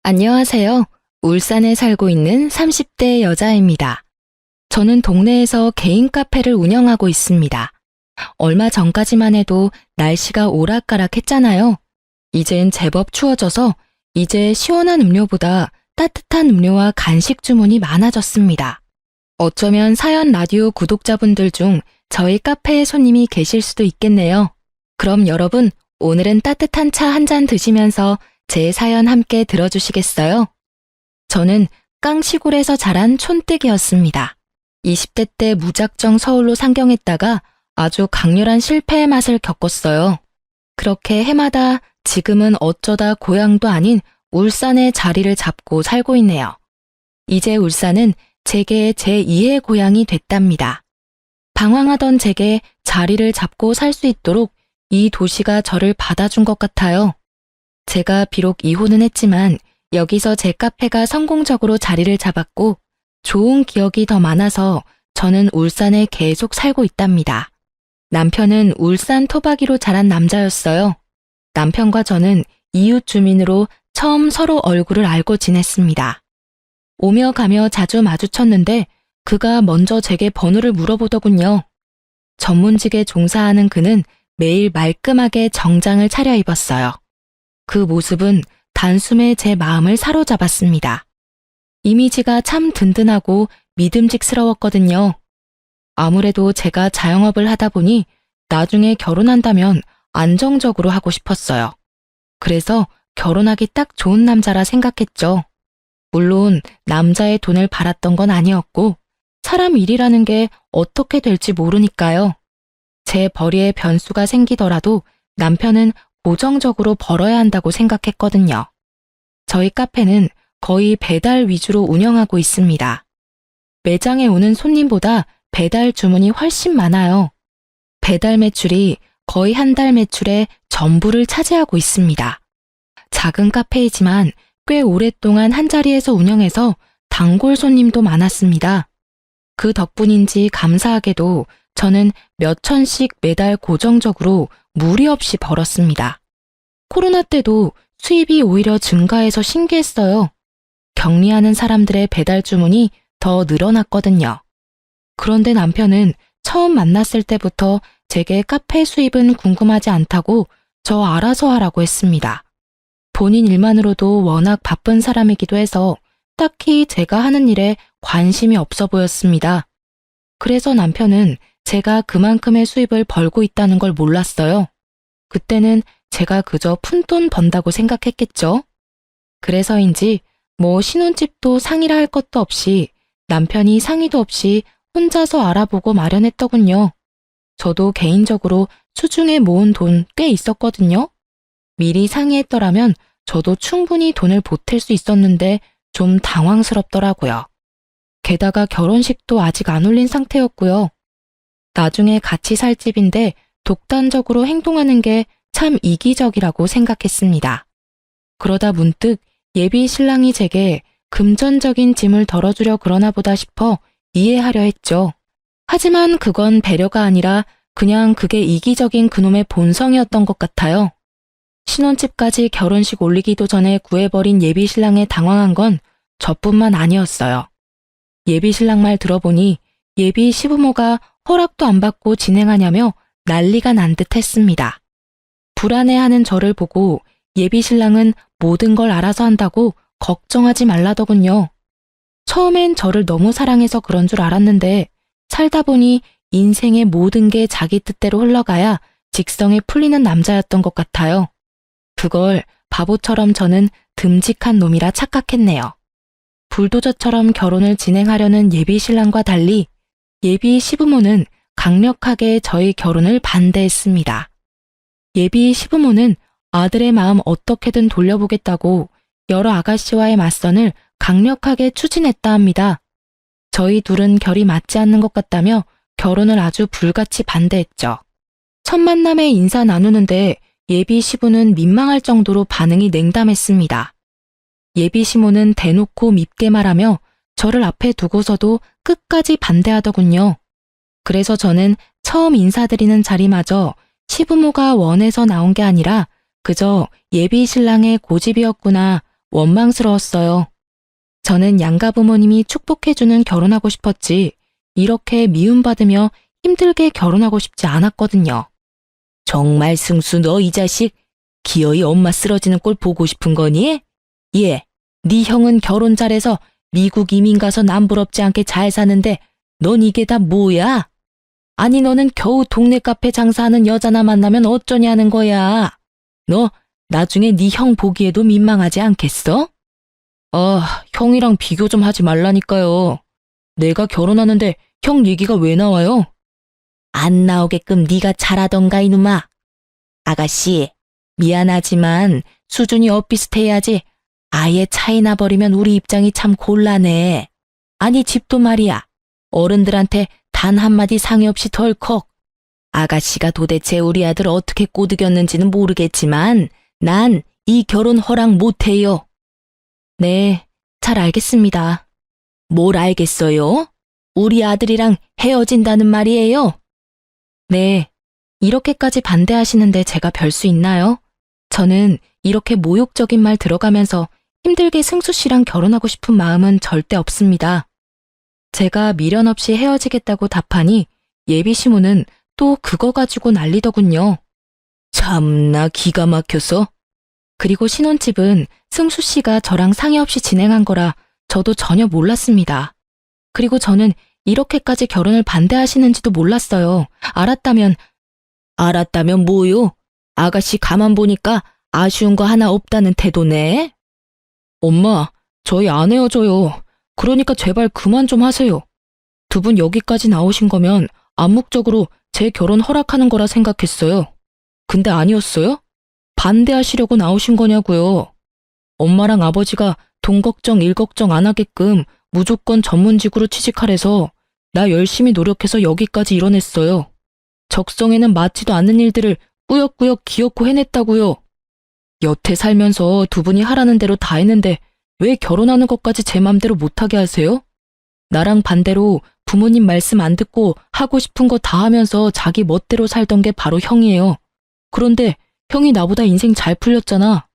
안녕하세요. 울산에 살고 있는 30대 여자입니다. 저는 동네에서 개인 카페를 운영하고 있습니다. 얼마 전까지만 해도 날씨가 오락가락했잖아요. 이젠 제법 추워져서 이제 시원한 음료보다 따뜻한 음료와 간식 주문이 많아졌습니다. 어쩌면 사연 라디오 구독자분들 중 저희 카페에 손님이 계실 수도 있겠네요. 그럼 여러분, 오늘은 따뜻한 차 한 잔 드시면서 제 사연 함께 들어주시겠어요? 저는 깡시골에서 자란 촌뜨기였습니다. 20대 때 무작정 서울로 상경했다가 아주 강렬한 실패의 맛을 겪었어요. 그렇게 해마다 지금은 어쩌다 고향도 아닌 울산에 자리를 잡고 살고 있네요. 이제 울산은 제게 제2의 고향이 됐답니다. 방황하던 제게 자리를 잡고 살 수 있도록 이 도시가 저를 받아준 것 같아요. 제가 비록 이혼은 했지만 여기서 제 카페가 성공적으로 자리를 잡았고 좋은 기억이 더 많아서 저는 울산에 계속 살고 있답니다. 남편은 울산 토박이로 자란 남자였어요. 남편과 저는 이웃 주민으로 처음 서로 얼굴을 알고 지냈습니다. 오며 가며 자주 마주쳤는데 그가 먼저 제게 번호를 물어보더군요. 전문직에 종사하는 그는 매일 말끔하게 정장을 차려입었어요. 그 모습은 단숨에 제 마음을 사로잡았습니다. 이미지가 참 든든하고 믿음직스러웠거든요. 아무래도 제가 자영업을 하다 보니 나중에 결혼한다면 안정적으로 하고 싶었어요. 그래서 결혼하기 딱 좋은 남자라 생각했죠. 물론 남자의 돈을 바랐던 건 아니었고 사람 일이라는 게 어떻게 될지 모르니까요. 제 벌이에 변수가 생기더라도 남편은 고정적으로 벌어야 한다고 생각했거든요. 저희 카페는 거의 배달 위주로 운영하고 있습니다. 매장에 오는 손님보다 배달 주문이 훨씬 많아요. 배달 매출이 거의 한 달 매출의 전부를 차지하고 있습니다. 작은 카페이지만 꽤 오랫동안 한자리에서 운영해서 단골 손님도 많았습니다. 그 덕분인지 감사하게도 저는 몇 천씩 매달 고정적으로 무리 없이 벌었습니다. 코로나 때도 수입이 오히려 증가해서 신기했어요. 격리하는 사람들의 배달 주문이 더 늘어났거든요. 그런데 남편은 처음 만났을 때부터 제게 카페 수입은 궁금하지 않다고 저 알아서 하라고 했습니다. 본인 일만으로도 워낙 바쁜 사람이기도 해서 딱히 제가 하는 일에 관심이 없어 보였습니다. 그래서 남편은 제가 그만큼의 수입을 벌고 있다는 걸 몰랐어요. 그때는 제가 그저 푼돈 번다고 생각했겠죠. 그래서인지 신혼집도 상의라 할 것도 없이 남편이 상의도 없이 혼자서 알아보고 마련했더군요. 저도 개인적으로 수중에 모은 돈 꽤 있었거든요. 미리 상의했더라면 저도 충분히 돈을 보탤 수 있었는데 좀 당황스럽더라고요. 게다가 결혼식도 아직 안 올린 상태였고요. 나중에 같이 살 집인데 독단적으로 행동하는 게 참 이기적이라고 생각했습니다. 그러다 문득 예비 신랑이 제게 금전적인 짐을 덜어주려 그러나 보다 싶어 이해하려 했죠. 하지만 그건 배려가 아니라 그냥 그게 이기적인 그놈의 본성이었던 것 같아요. 신혼집까지 결혼식 올리기도 전에 구해버린 예비 신랑에 당황한 건 저뿐만 아니었어요. 예비 신랑 말 들어보니 예비 시부모가 허락도 안 받고 진행하냐며 난리가 난 듯 했습니다. 불안해하는 저를 보고 예비 신랑은 모든 걸 알아서 한다고 걱정하지 말라더군요. 처음엔 저를 너무 사랑해서 그런 줄 알았는데 살다 보니 인생의 모든 게 자기 뜻대로 흘러가야 직성에 풀리는 남자였던 것 같아요. 그걸 바보처럼 저는 듬직한 놈이라 착각했네요. 불도저처럼 결혼을 진행하려는 예비 신랑과 달리 예비 시부모는 강력하게 저희 결혼을 반대했습니다. 예비 시부모는 아들의 마음 어떻게든 돌려보겠다고 여러 아가씨와의 맞선을 강력하게 추진했다 합니다. 저희 둘은 결이 맞지 않는 것 같다며 결혼을 아주 불같이 반대했죠. 첫 만남에 인사 나누는데 예비 시부는 민망할 정도로 반응이 냉담했습니다. 예비 시모는 대놓고 밉게 말하며 저를 앞에 두고서도 끝까지 반대하더군요. 그래서 저는 처음 인사드리는 자리마저 시부모가 원해서 나온 게 아니라 그저 예비 신랑의 고집이었구나 원망스러웠어요. 저는 양가 부모님이 축복해주는 결혼하고 싶었지, 이렇게 미움받으며 힘들게 결혼하고 싶지 않았거든요. 정말 승수 너 이 자식, 기어이 엄마 쓰러지는 꼴 보고 싶은 거니? 예, 네 형은 결혼 잘해서 미국 이민 가서 남부럽지 않게 잘 사는데 넌 이게 다 뭐야? 아니 너는 겨우 동네 카페 장사하는 여자나 만나면 어쩌냐는 거야. 너 나중에 네 형 보기에도 민망하지 않겠어? 형이랑 비교 좀 하지 말라니까요. 내가 결혼하는데 형 얘기가 왜 나와요? 안 나오게끔 네가 잘하던가 이놈아. 아가씨, 미안하지만 수준이 엇비슷해야지. 아예 차이 나버리면 우리 입장이 참 곤란해. 아니 집도 말이야. 어른들한테 단 한마디 상의 없이 덜컥. 아가씨가 도대체 우리 아들 어떻게 꼬드겼는지는 모르겠지만 난 이 결혼 허락 못해요. 네, 잘 알겠습니다. 뭘 알겠어요? 우리 아들이랑 헤어진다는 말이에요? 네, 이렇게까지 반대하시는데 제가 별 수 있나요? 저는 이렇게 모욕적인 말 들어가면서 힘들게 승수 씨랑 결혼하고 싶은 마음은 절대 없습니다. 제가 미련 없이 헤어지겠다고 답하니 예비 시모는 또 그거 가지고 난리더군요. 참나 기가 막혀서. 그리고 신혼집은 승수 씨가 저랑 상의 없이 진행한 거라 저도 전혀 몰랐습니다. 그리고 저는 이렇게까지 결혼을 반대하시는지도 몰랐어요. 알았다면 뭐요? 아가씨 가만 보니까 아쉬운 거 하나 없다는 태도네. 엄마, 저희 안 헤어져요. 그러니까 제발 그만 좀 하세요. 두 분 여기까지 나오신 거면 암묵적으로 제 결혼 허락하는 거라 생각했어요. 근데 아니었어요? 반대하시려고 나오신 거냐고요. 엄마랑 아버지가 돈 걱정, 일 걱정 안 하게끔 무조건 전문직으로 취직하래서 나 열심히 노력해서 여기까지 이뤄냈어요. 적성에는 맞지도 않는 일들을 꾸역꾸역 기어코 해냈다고요. 여태 살면서 두 분이 하라는 대로 다 했는데 왜 결혼하는 것까지 제 맘대로 못하게 하세요? 나랑 반대로 부모님 말씀 안 듣고 하고 싶은 거 다 하면서 자기 멋대로 살던 게 바로 형이에요. 그런데 형이 나보다 인생 잘 풀렸잖아.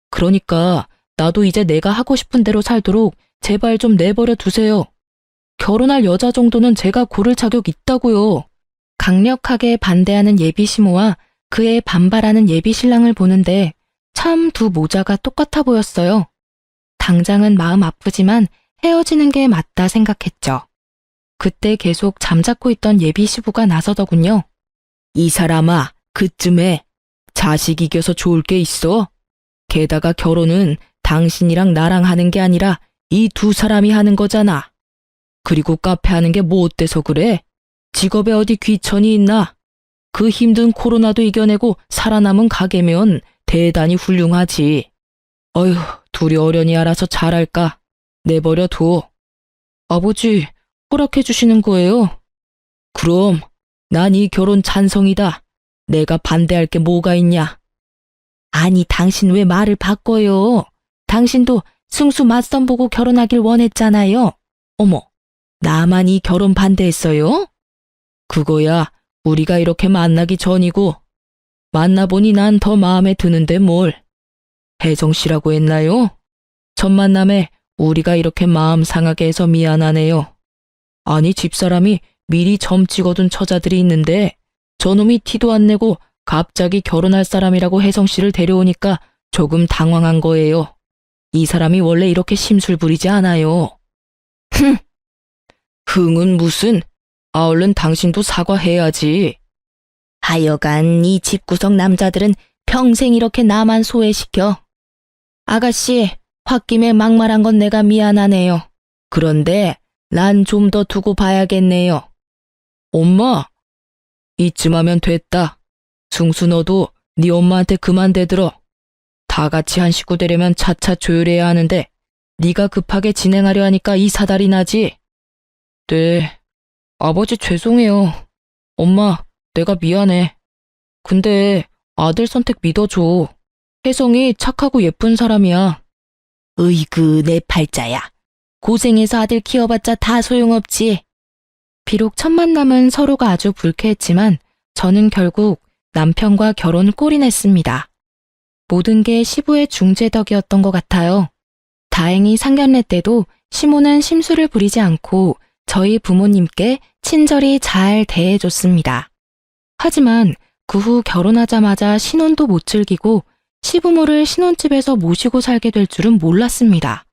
그러니까 나도 이제 내가 하고 싶은 대로 살도록 제발 좀 내버려 두세요. 결혼할 여자 정도는 제가 고를 자격 있다고요. 강력하게 반대하는 예비 시모와 그에 반발하는 예비 신랑을 보는데 참 두 모자가 똑같아 보였어요. 당장은 마음 아프지만 헤어지는 게 맞다 생각했죠. 그때 계속 잠자코 있던 예비 시부가 나서더군요. 이 사람아, 그쯤에 자식 이겨서 좋을 게 있어? 게다가 결혼은 당신이랑 나랑 하는 게 아니라 이 두 사람이 하는 거잖아. 그리고 카페 하는 게 뭐 어때서 그래? 직업에 어디 귀천이 있나? 그 힘든 코로나도 이겨내고 살아남은 가게면 대단히 훌륭하지. 어휴, 둘이 어련히 알아서 잘할까? 내버려 둬. 아버지, 허락해 주시는 거예요? 그럼, 난 이 결혼 찬성이다. 내가 반대할 게 뭐가 있냐? 아니, 당신 왜 말을 바꿔요? 당신도 승수 맞선 보고 결혼하길 원했잖아요. 어머, 나만 이 결혼 반대했어요? 그거야, 우리가 이렇게 만나기 전이고, 만나보니 난 더 마음에 드는데 뭘. 혜정 씨라고 했나요? 첫 만남에 우리가 이렇게 마음 상하게 해서 미안하네요. 아니, 집사람이 미리 점 찍어둔 처자들이 있는데 저놈이 티도 안 내고 갑자기 결혼할 사람이라고 혜성 씨를 데려오니까 조금 당황한 거예요. 이 사람이 원래 이렇게 심술 부리지 않아요. 흥! 흥은 무슨? 얼른 당신도 사과해야지. 하여간 이 집구석 남자들은 평생 이렇게 나만 소외시켜. 아가씨, 홧김에 막말한 건 내가 미안하네요. 그런데 난 좀 더 두고 봐야겠네요. 엄마, 이쯤 하면 됐다. 승수 너도 네 엄마한테 그만 대들어. 다 같이 한 식구 되려면 차차 조율해야 하는데 네가 급하게 진행하려 하니까 이 사달이 나지. 네, 아버지 죄송해요. 엄마, 내가 미안해. 근데 아들 선택 믿어줘. 혜성이 착하고 예쁜 사람이야. 으이그 내 팔자야. 고생해서 아들 키워봤자 다 소용없지. 비록 첫 만남은 서로가 아주 불쾌했지만 저는 결국 남편과 결혼 꼴이 냈습니다. 모든 게 시부의 중재덕이었던 것 같아요. 다행히 상견례 때도 시모는 심술을 부리지 않고 저희 부모님께 친절히 잘 대해줬습니다. 하지만 그 후 결혼하자마자 신혼도 못 즐기고 시부모를 신혼집에서 모시고 살게 될 줄은 몰랐습니다.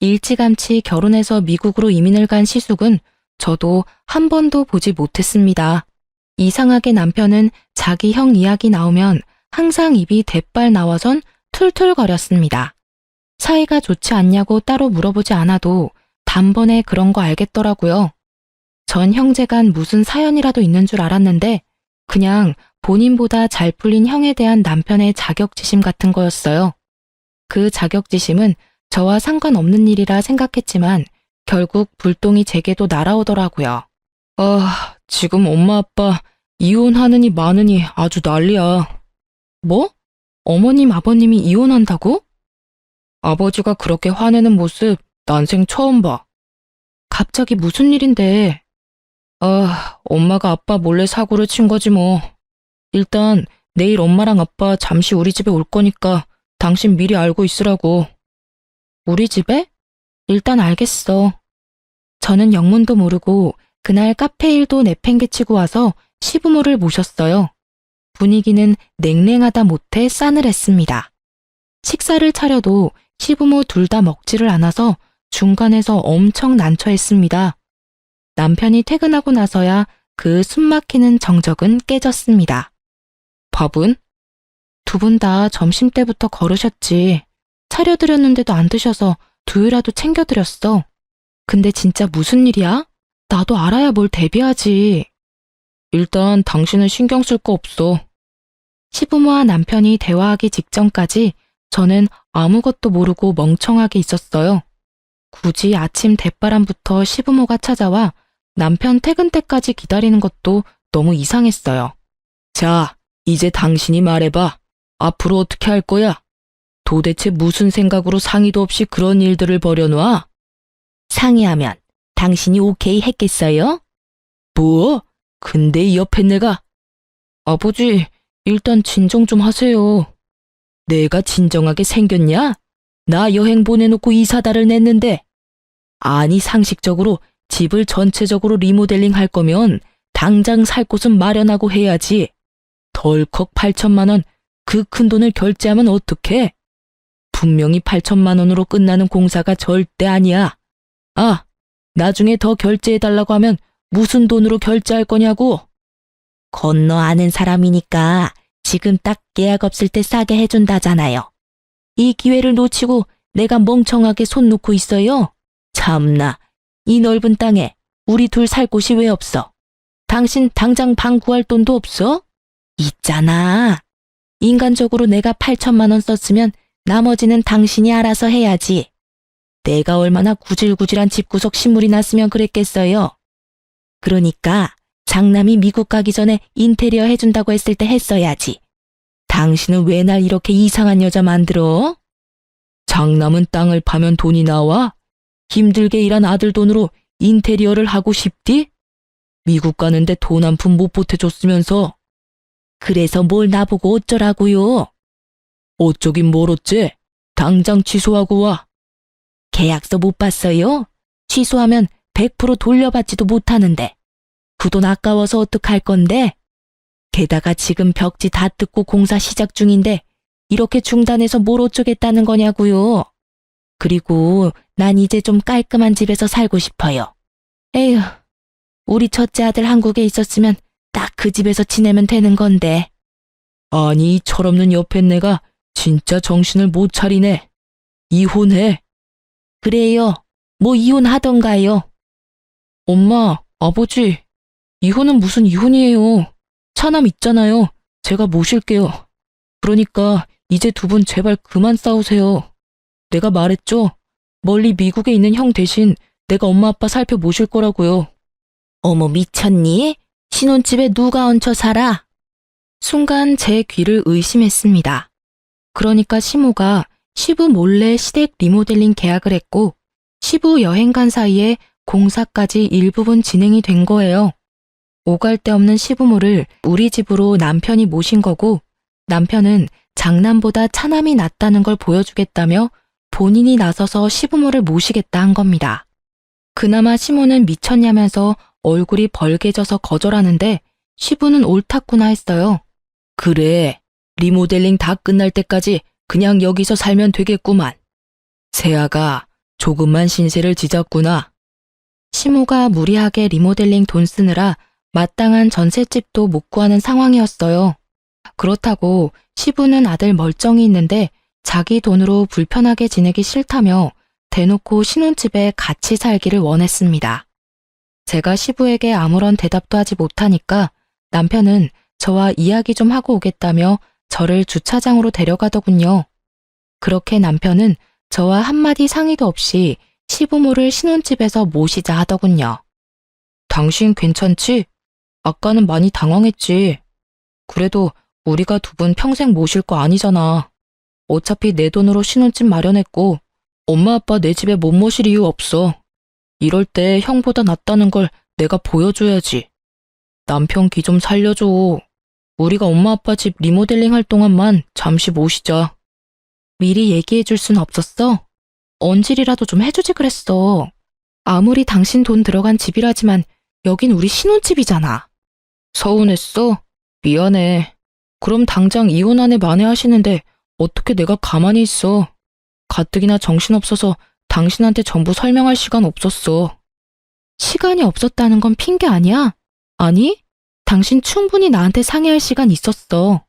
일찌감치 결혼해서 미국으로 이민을 간 시숙은 저도 한 번도 보지 못했습니다. 이상하게 남편은 자기 형 이야기 나오면 항상 입이 대빨 나와선 툴툴거렸습니다. 사이가 좋지 않냐고 따로 물어보지 않아도 단번에 그런 거 알겠더라고요. 전 형제간 무슨 사연이라도 있는 줄 알았는데 그냥 본인보다 잘 풀린 형에 대한 남편의 자격지심 같은 거였어요. 그 자격지심은 저와 상관없는 일이라 생각했지만 결국 불똥이 제게도 날아오더라고요. 지금 엄마 아빠 이혼하느니 마느니 아주 난리야. 뭐? 어머님 아버님이 이혼한다고? 아버지가 그렇게 화내는 모습 난생 처음 봐. 갑자기 무슨 일인데? 엄마가 아빠 몰래 사고를 친 거지 뭐. 일단 내일 엄마랑 아빠 잠시 우리 집에 올 거니까 당신 미리 알고 있으라고. 우리 집에? 일단 알겠어. 저는 영문도 모르고 그날 카페 일도 내팽개치고 와서 시부모를 모셨어요. 분위기는 냉랭하다 못해 싸늘했습니다. 식사를 차려도 시부모 둘 다 먹지를 않아서 중간에서 엄청 난처했습니다. 남편이 퇴근하고 나서야 그 숨막히는 정적은 깨졌습니다. 밥은? 두 분 다 점심때부터 걸으셨지. 차려드렸는데도 안 드셔서 두유라도 챙겨드렸어. 근데 진짜 무슨 일이야? 나도 알아야 뭘 대비하지. 일단 당신은 신경 쓸 거 없어. 시부모와 남편이 대화하기 직전까지 저는 아무것도 모르고 멍청하게 있었어요. 굳이 아침 대바람부터 시부모가 찾아와 남편 퇴근 때까지 기다리는 것도 너무 이상했어요. 자, 이제 당신이 말해봐. 앞으로 어떻게 할 거야? 도대체 무슨 생각으로 상의도 없이 그런 일들을 벌여놔? 상의하면 당신이 오케이 했겠어요? 뭐? 근데 이 옆에 내가. 아버지, 일단 진정 좀 하세요. 내가 진정하게 생겼냐? 나 여행 보내놓고 이사다를 냈는데. 아니, 상식적으로 집을 전체적으로 리모델링 할 거면 당장 살 곳은 마련하고 해야지. 덜컥 8천만 원, 그 큰 돈을 결제하면 어떡해? 분명히 8천만 원으로 끝나는 공사가 절대 아니야. 아, 나중에 더 결제해달라고 하면 무슨 돈으로 결제할 거냐고? 건너 아는 사람이니까 지금 딱 계약 없을 때 싸게 해준다잖아요. 이 기회를 놓치고 내가 멍청하게 손 놓고 있어요? 참나, 이 넓은 땅에 우리 둘 살 곳이 왜 없어? 당신 당장 방 구할 돈도 없어? 있잖아. 인간적으로 내가 8천만 원 썼으면 나머지는 당신이 알아서 해야지. 내가 얼마나 구질구질한 집구석 신물이 났으면 그랬겠어요. 그러니까 장남이 미국 가기 전에 인테리어 해준다고 했을 때 했어야지. 당신은 왜 날 이렇게 이상한 여자 만들어? 장남은 땅을 파면 돈이 나와? 힘들게 일한 아들 돈으로 인테리어를 하고 싶디? 미국 가는데 돈 한 푼 못 보태줬으면서. 그래서 뭘 나보고 어쩌라고요? 어쩌긴 뭘 어째? 당장 취소하고 와. 계약서 못 봤어요? 취소하면 100% 돌려받지도 못하는데. 그 돈 아까워서 어떡할 건데? 게다가 지금 벽지 다 뜯고 공사 시작 중인데 이렇게 중단해서 뭘 어쩌겠다는 거냐고요. 그리고 난 이제 좀 깔끔한 집에서 살고 싶어요. 에휴, 우리 첫째 아들 한국에 있었으면 딱 그 집에서 지내면 되는 건데. 아니, 이 철없는 옆에 내가 진짜 정신을 못 차리네. 이혼해. 그래요. 뭐 이혼하던가요. 엄마, 아버지, 이혼은 무슨 이혼이에요. 차남 있잖아요. 제가 모실게요. 그러니까 이제 두 분 제발 그만 싸우세요. 내가 말했죠? 멀리 미국에 있는 형 대신 내가 엄마 아빠 살펴 모실 거라고요. 어머, 미쳤니? 신혼집에 누가 얹혀 살아? 순간 제 귀를 의심했습니다. 그러니까 시모가 시부 몰래 시댁 리모델링 계약을 했고 시부 여행 간 사이에 공사까지 일부분 진행이 된 거예요. 오갈 데 없는 시부모를 우리 집으로 남편이 모신 거고 남편은 장남보다 차남이 낫다는 걸 보여주겠다며 본인이 나서서 시부모를 모시겠다 한 겁니다. 그나마 시모는 미쳤냐면서 얼굴이 벌개져서 거절하는데 시부는 옳았구나 했어요. 그래, 리모델링 다 끝날 때까지 그냥 여기서 살면 되겠구만. 세아가 조금만 신세를 지졌구나. 시모가 무리하게 리모델링 돈 쓰느라 마땅한 전셋집도 못 구하는 상황이었어요. 그렇다고 시부는 아들 멀쩡히 있는데 자기 돈으로 불편하게 지내기 싫다며 대놓고 신혼집에 같이 살기를 원했습니다. 제가 시부에게 아무런 대답도 하지 못하니까 남편은 저와 이야기 좀 하고 오겠다며 저를 주차장으로 데려가더군요. 그렇게 남편은 저와 한마디 상의도 없이 시부모를 신혼집에서 모시자 하더군요. 당신 괜찮지? 아까는 많이 당황했지. 그래도 우리가 두 분 평생 모실 거 아니잖아. 어차피 내 돈으로 신혼집 마련했고 엄마 아빠 내 집에 못 모실 이유 없어. 이럴 때 형보다 낫다는 걸 내가 보여줘야지. 남편 기 좀 살려줘. 우리가 엄마 아빠 집 리모델링 할 동안만 잠시 모시자. 미리 얘기해줄 순 없었어? 언질이라도 좀 해주지 그랬어. 아무리 당신 돈 들어간 집이라지만 여긴 우리 신혼집이잖아. 서운했어? 미안해. 그럼 당장 이혼 안에 만회하시는데 어떻게 내가 가만히 있어. 가뜩이나 정신없어서 당신한테 전부 설명할 시간 없었어. 시간이 없었다는 건 핑계 아니야? 아니, 당신 충분히 나한테 상의할 시간 있었어.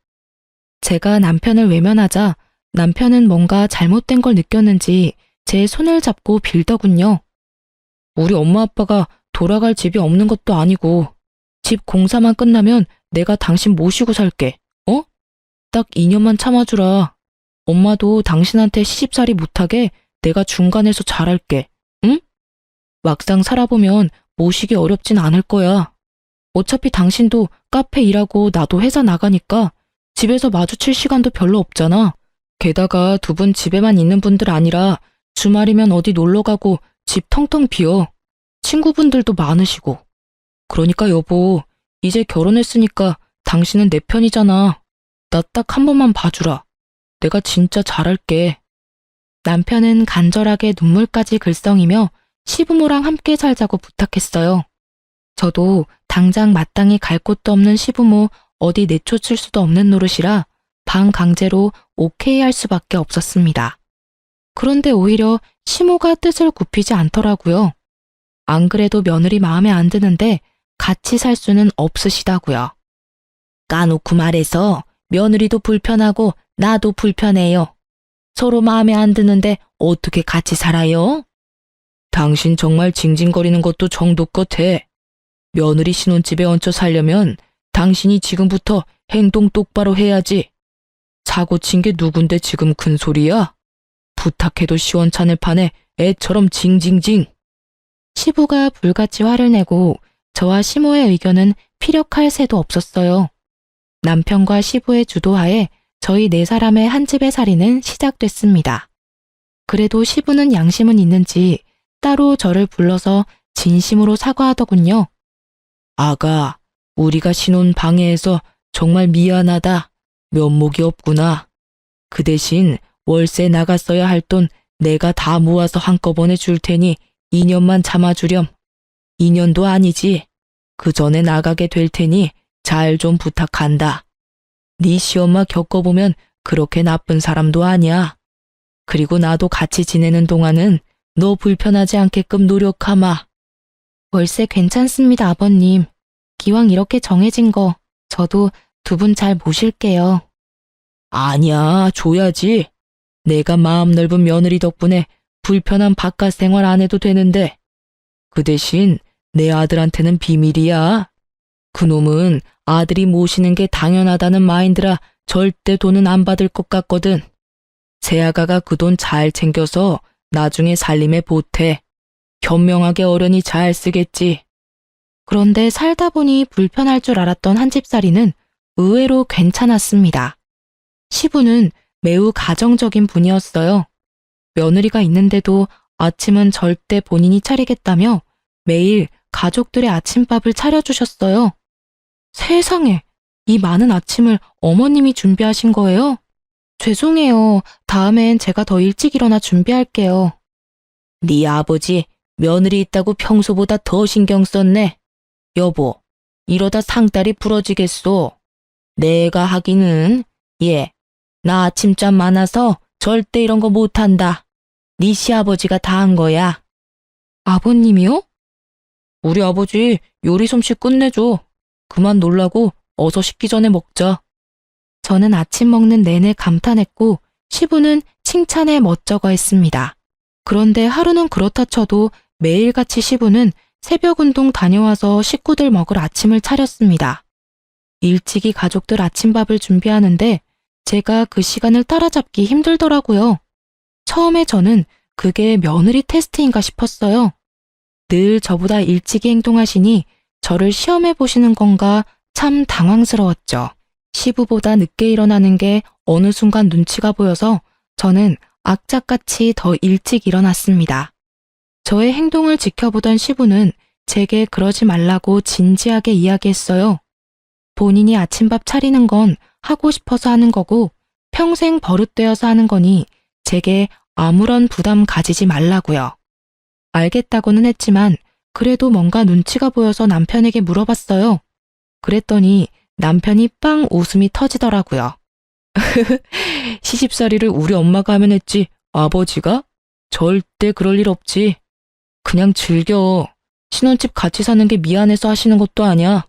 제가 남편을 외면하자 남편은 뭔가 잘못된 걸 느꼈는지 제 손을 잡고 빌더군요. 우리 엄마 아빠가 돌아갈 집이 없는 것도 아니고 집 공사만 끝나면 내가 당신 모시고 살게. 어? 딱 2년만 참아주라. 엄마도 당신한테 시집살이 못하게 내가 중간에서 잘할게. 응? 막상 살아보면 모시기 어렵진 않을 거야. 어차피 당신도 카페 일하고 나도 회사 나가니까 집에서 마주칠 시간도 별로 없잖아. 게다가 두 분 집에만 있는 분들 아니라 주말이면 어디 놀러가고 집 텅텅 비어. 친구분들도 많으시고. 그러니까 여보, 이제 결혼했으니까 당신은 내 편이잖아. 나 딱 한 번만 봐주라. 내가 진짜 잘할게. 남편은 간절하게 눈물까지 글썽이며 시부모랑 함께 살자고 부탁했어요. 저도 당장 마땅히 갈 곳도 없는 시부모 어디 내쫓을 수도 없는 노릇이라 방 강제로 오케이 할 수밖에 없었습니다. 그런데 오히려 시모가 뜻을 굽히지 않더라고요. 안 그래도 며느리 마음에 안 드는데 같이 살 수는 없으시다고요. 까놓고 말해서 며느리도 불편하고 나도 불편해요. 서로 마음에 안 드는데 어떻게 같이 살아요? 당신 정말 징징거리는 것도 정도껏 해. 며느리 신혼집에 얹혀 살려면 당신이 지금부터 행동 똑바로 해야지. 사고 친 게 누군데 지금 큰 소리야? 부탁해도 시원찮을 판에 애처럼 징징징. 시부가 불같이 화를 내고 저와 시모의 의견은 피력할 새도 없었어요. 남편과 시부의 주도하에 저희 네 사람의 한 집의 살이는 시작됐습니다. 그래도 시부는 양심은 있는지 따로 저를 불러서 진심으로 사과하더군요. 아가, 우리가 신혼 방해해서 정말 미안하다. 면목이 없구나. 그 대신 월세 나갔어야 할 돈 내가 다 모아서 한꺼번에 줄 테니 2년만 참아주렴. 2년도 아니지. 그 전에 나가게 될 테니 잘 좀 부탁한다. 네 시엄마 겪어보면 그렇게 나쁜 사람도 아니야. 그리고 나도 같이 지내는 동안은 너 불편하지 않게끔 노력하마. 월세 괜찮습니다, 아버님. 기왕 이렇게 정해진 거 저도 두 분 잘 모실게요. 아니야, 줘야지. 내가 마음 넓은 며느리 덕분에 불편한 바깥 생활 안 해도 되는데. 그 대신 내 아들한테는 비밀이야. 그놈은 아들이 모시는 게 당연하다는 마인드라 절대 돈은 안 받을 것 같거든. 새아가가 그 돈 잘 챙겨서 나중에 살림에 보태. 현명하게 어련히 잘 쓰겠지. 그런데 살다 보니 불편할 줄 알았던 한 집살이는 의외로 괜찮았습니다. 시부는 매우 가정적인 분이었어요. 며느리가 있는데도 아침은 절대 본인이 차리겠다며 매일 가족들의 아침밥을 차려주셨어요. 세상에, 이 많은 아침을 어머님이 준비하신 거예요? 죄송해요. 다음엔 제가 더 일찍 일어나 준비할게요. 네 아버지 며느리 있다고 평소보다 더 신경 썼네. 여보, 이러다 상다리 부러지겠소. 내가 하기는 나 아침잠 많아서 절대 이런 거 못한다. 네 시아버지가 다 한 거야. 아버님이요? 우리 아버지 요리 솜씨 끝내줘. 그만 놀라고 어서 식기 전에 먹자. 저는 아침 먹는 내내 감탄했고 시부는 칭찬에 멋쩍어 했습니다. 그런데 하루는 그렇다 쳐도 매일같이 시부는 새벽 운동 다녀와서 식구들 먹을 아침을 차렸습니다. 일찍이 가족들 아침밥을 준비하는데 제가 그 시간을 따라잡기 힘들더라고요. 처음에 저는 그게 며느리 테스트인가 싶었어요. 늘 저보다 일찍이 행동하시니 저를 시험해 보시는 건가 참 당황스러웠죠. 시부보다 늦게 일어나는 게 어느 순간 눈치가 보여서 저는 악착같이 더 일찍 일어났습니다. 저의 행동을 지켜보던 시부는 제게 그러지 말라고 진지하게 이야기했어요. 본인이 아침밥 차리는 건 하고 싶어서 하는 거고 평생 버릇되어서 하는 거니 제게 아무런 부담 가지지 말라고요. 알겠다고는 했지만 그래도 뭔가 눈치가 보여서 남편에게 물어봤어요. 그랬더니 남편이 빵 웃음이 터지더라고요. 시집살이를 우리 엄마가 하면 했지 아버지가? 절대 그럴 일 없지. 그냥 즐겨. 신혼집 같이 사는 게 미안해서 하시는 것도 아니야.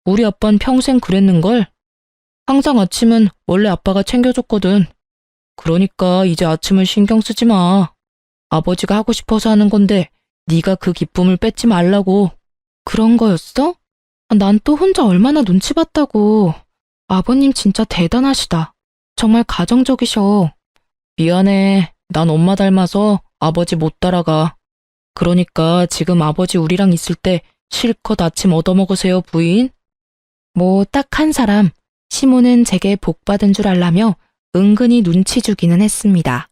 우리 아빠는 평생 그랬는걸. 항상 아침은 원래 아빠가 챙겨줬거든. 그러니까 이제 아침을 신경 쓰지 마. 아버지가 하고 싶어서 하는 건데 네가 그 기쁨을 뺏지 말라고. 그런 거였어? 난 또 혼자 얼마나 눈치 봤다고. 아버님 진짜 대단하시다. 정말 가정적이셔. 미안해. 난 엄마 닮아서 아버지 못 따라가. 그러니까 지금 아버지 우리랑 있을 때 실컷 아침 얻어먹으세요, 부인. 뭐 딱 한 사람, 시모는 제게 복 받은 줄 알라며 은근히 눈치 주기는 했습니다.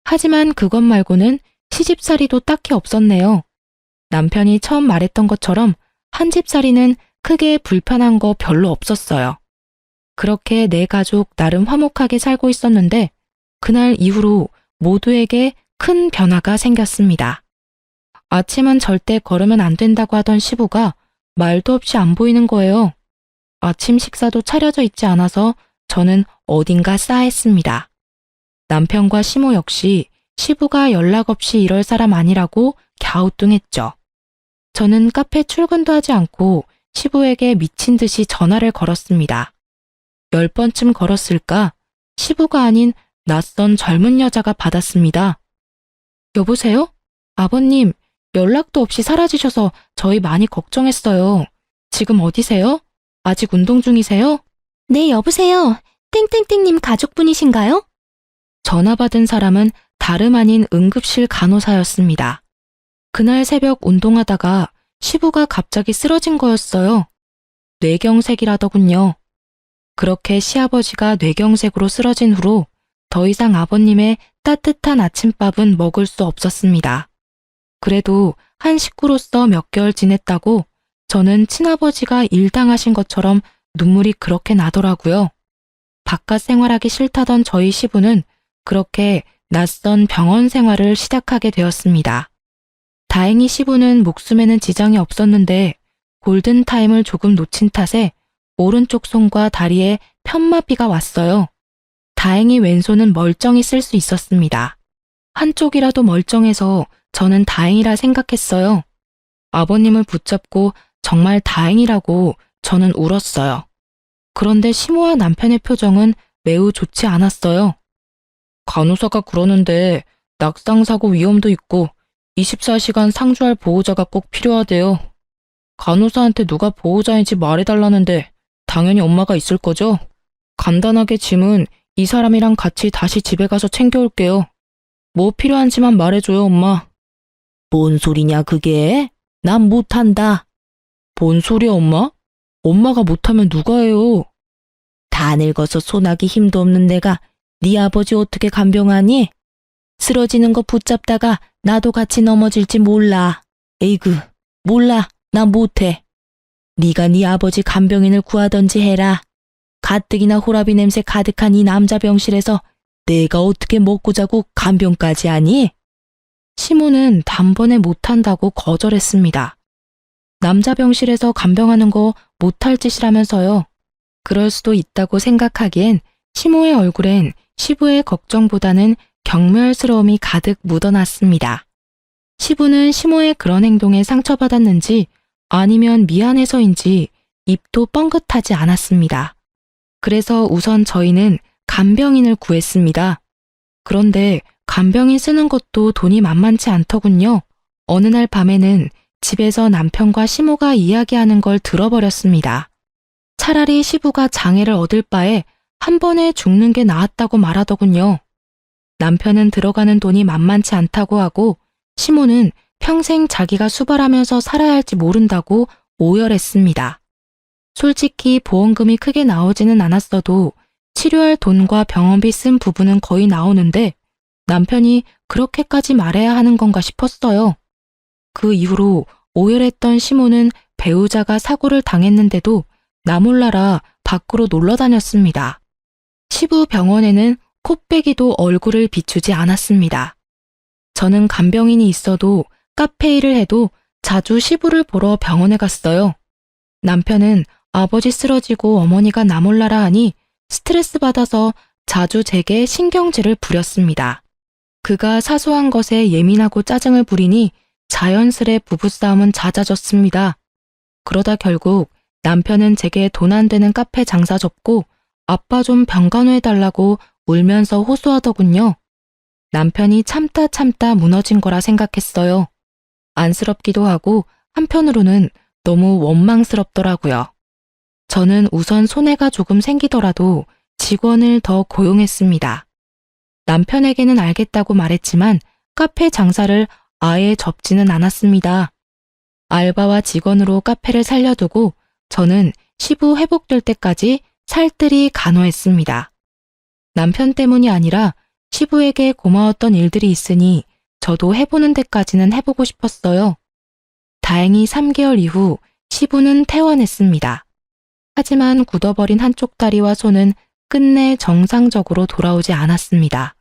하지만 그것 말고는 시집살이도 딱히 없었네요. 남편이 처음 말했던 것처럼 한 집살이는 크게 불편한 거 별로 없었어요. 그렇게 내 가족 나름 화목하게 살고 있었는데 그날 이후로 모두에게 큰 변화가 생겼습니다. 아침은 절대 걸으면 안 된다고 하던 시부가 말도 없이 안 보이는 거예요. 아침 식사도 차려져 있지 않아서 저는 어딘가 싸했습니다. 남편과 시모 역시 시부가 연락 없이 이럴 사람 아니라고 갸우뚱했죠. 저는 카페 출근도 하지 않고 시부에게 미친 듯이 전화를 걸었습니다. 10번쯤 걸었을까? 시부가 아닌 낯선 젊은 여자가 받았습니다. 여보세요? 아버님, 연락도 없이 사라지셔서 저희 많이 걱정했어요. 지금 어디세요? 아직 운동 중이세요? 네, 여보세요. 땡땡땡님 가족분이신가요? 전화 받은 사람은 다름 아닌 응급실 간호사였습니다. 그날 새벽 운동하다가 시부가 갑자기 쓰러진 거였어요. 뇌경색이라더군요. 그렇게 시아버지가 뇌경색으로 쓰러진 후로 더 이상 아버님의 따뜻한 아침밥은 먹을 수 없었습니다. 그래도 한 식구로서 몇 개월 지냈다고 저는 친아버지가 일당하신 것처럼 눈물이 그렇게 나더라고요. 바깥 생활하기 싫다던 저희 시부는 그렇게 낯선 병원 생활을 시작하게 되었습니다. 다행히 시부는 목숨에는 지장이 없었는데 골든타임을 조금 놓친 탓에 오른쪽 손과 다리에 편마비가 왔어요. 다행히 왼손은 멀쩡히 쓸 수 있었습니다. 한쪽이라도 멀쩡해서 저는 다행이라 생각했어요. 아버님을 붙잡고 정말 다행이라고 저는 울었어요. 그런데 시모와 남편의 표정은 매우 좋지 않았어요. 간호사가 그러는데 낙상사고 위험도 있고 24시간 상주할 보호자가 꼭 필요하대요. 간호사한테 누가 보호자인지 말해달라는데 당연히 엄마가 있을 거죠? 간단하게 짐은 이 사람이랑 같이 다시 집에 가서 챙겨올게요. 뭐 필요한지만 말해줘요, 엄마. 뭔 소리냐, 그게? 난 못한다. 뭔 소리야, 엄마? 엄마가 못하면 누가 해요? 다 늙어서 손하기 힘도 없는 내가 네 아버지 어떻게 간병하니? 쓰러지는 거 붙잡다가 나도 같이 넘어질지 몰라. 에이그, 몰라. 난 못해. 네가 네 아버지 간병인을 구하던지 해라. 가뜩이나 호라비 냄새 가득한 이 남자 병실에서 내가 어떻게 먹고 자고 간병까지 하니? 시모는 단번에 못한다고 거절했습니다. 남자 병실에서 간병하는 거 못할 짓이라면서요. 그럴 수도 있다고 생각하기엔 시모의 얼굴엔 시부의 걱정보다는 경멸스러움이 가득 묻어났습니다. 시부는 시모의 그런 행동에 상처받았는지 아니면 미안해서인지 입도 뻥긋하지 않았습니다. 그래서 우선 저희는 간병인을 구했습니다. 그런데 간병인 쓰는 것도 돈이 만만치 않더군요. 어느 날 밤에는 집에서 남편과 시모가 이야기하는 걸 들어버렸습니다. 차라리 시부가 장애를 얻을 바에 한 번에 죽는 게 나았다고 말하더군요. 남편은 들어가는 돈이 만만치 않다고 하고 시모는 평생 자기가 수발하면서 살아야 할지 모른다고 오열했습니다. 솔직히 보험금이 크게 나오지는 않았어도 치료할 돈과 병원비 쓴 부분은 거의 나오는데 남편이 그렇게까지 말해야 하는 건가 싶었어요. 그 이후로 오열했던 시모는 배우자가 사고를 당했는데도 나 몰라라 밖으로 놀러 다녔습니다. 시부 병원에는 콧배기도 얼굴을 비추지 않았습니다. 저는 간병인이 있어도 카페 일을 해도 자주 시부를 보러 병원에 갔어요. 남편은 아버지 쓰러지고 어머니가 나 몰라라 하니 스트레스 받아서 자주 제게 신경질을 부렸습니다. 그가 사소한 것에 예민하고 짜증을 부리니 자연스레 부부싸움은 잦아졌습니다. 그러다 결국 남편은 제게 돈 안 되는 카페 장사 접고 아빠 좀 병간호해달라고 울면서 호소하더군요. 남편이 참다 무너진 거라 생각했어요. 안쓰럽기도 하고 한편으로는 너무 원망스럽더라고요. 저는 우선 손해가 조금 생기더라도 직원을 더 고용했습니다. 남편에게는 알겠다고 말했지만 카페 장사를 아예 접지는 않았습니다. 알바와 직원으로 카페를 살려두고 저는 시부 회복될 때까지 살뜰히 간호했습니다. 남편 때문이 아니라 시부에게 고마웠던 일들이 있으니 저도 해보는 데까지는 해보고 싶었어요. 다행히 3개월 이후 시부는 퇴원했습니다. 하지만 굳어버린 한쪽 다리와 손은 끝내 정상적으로 돌아오지 않았습니다.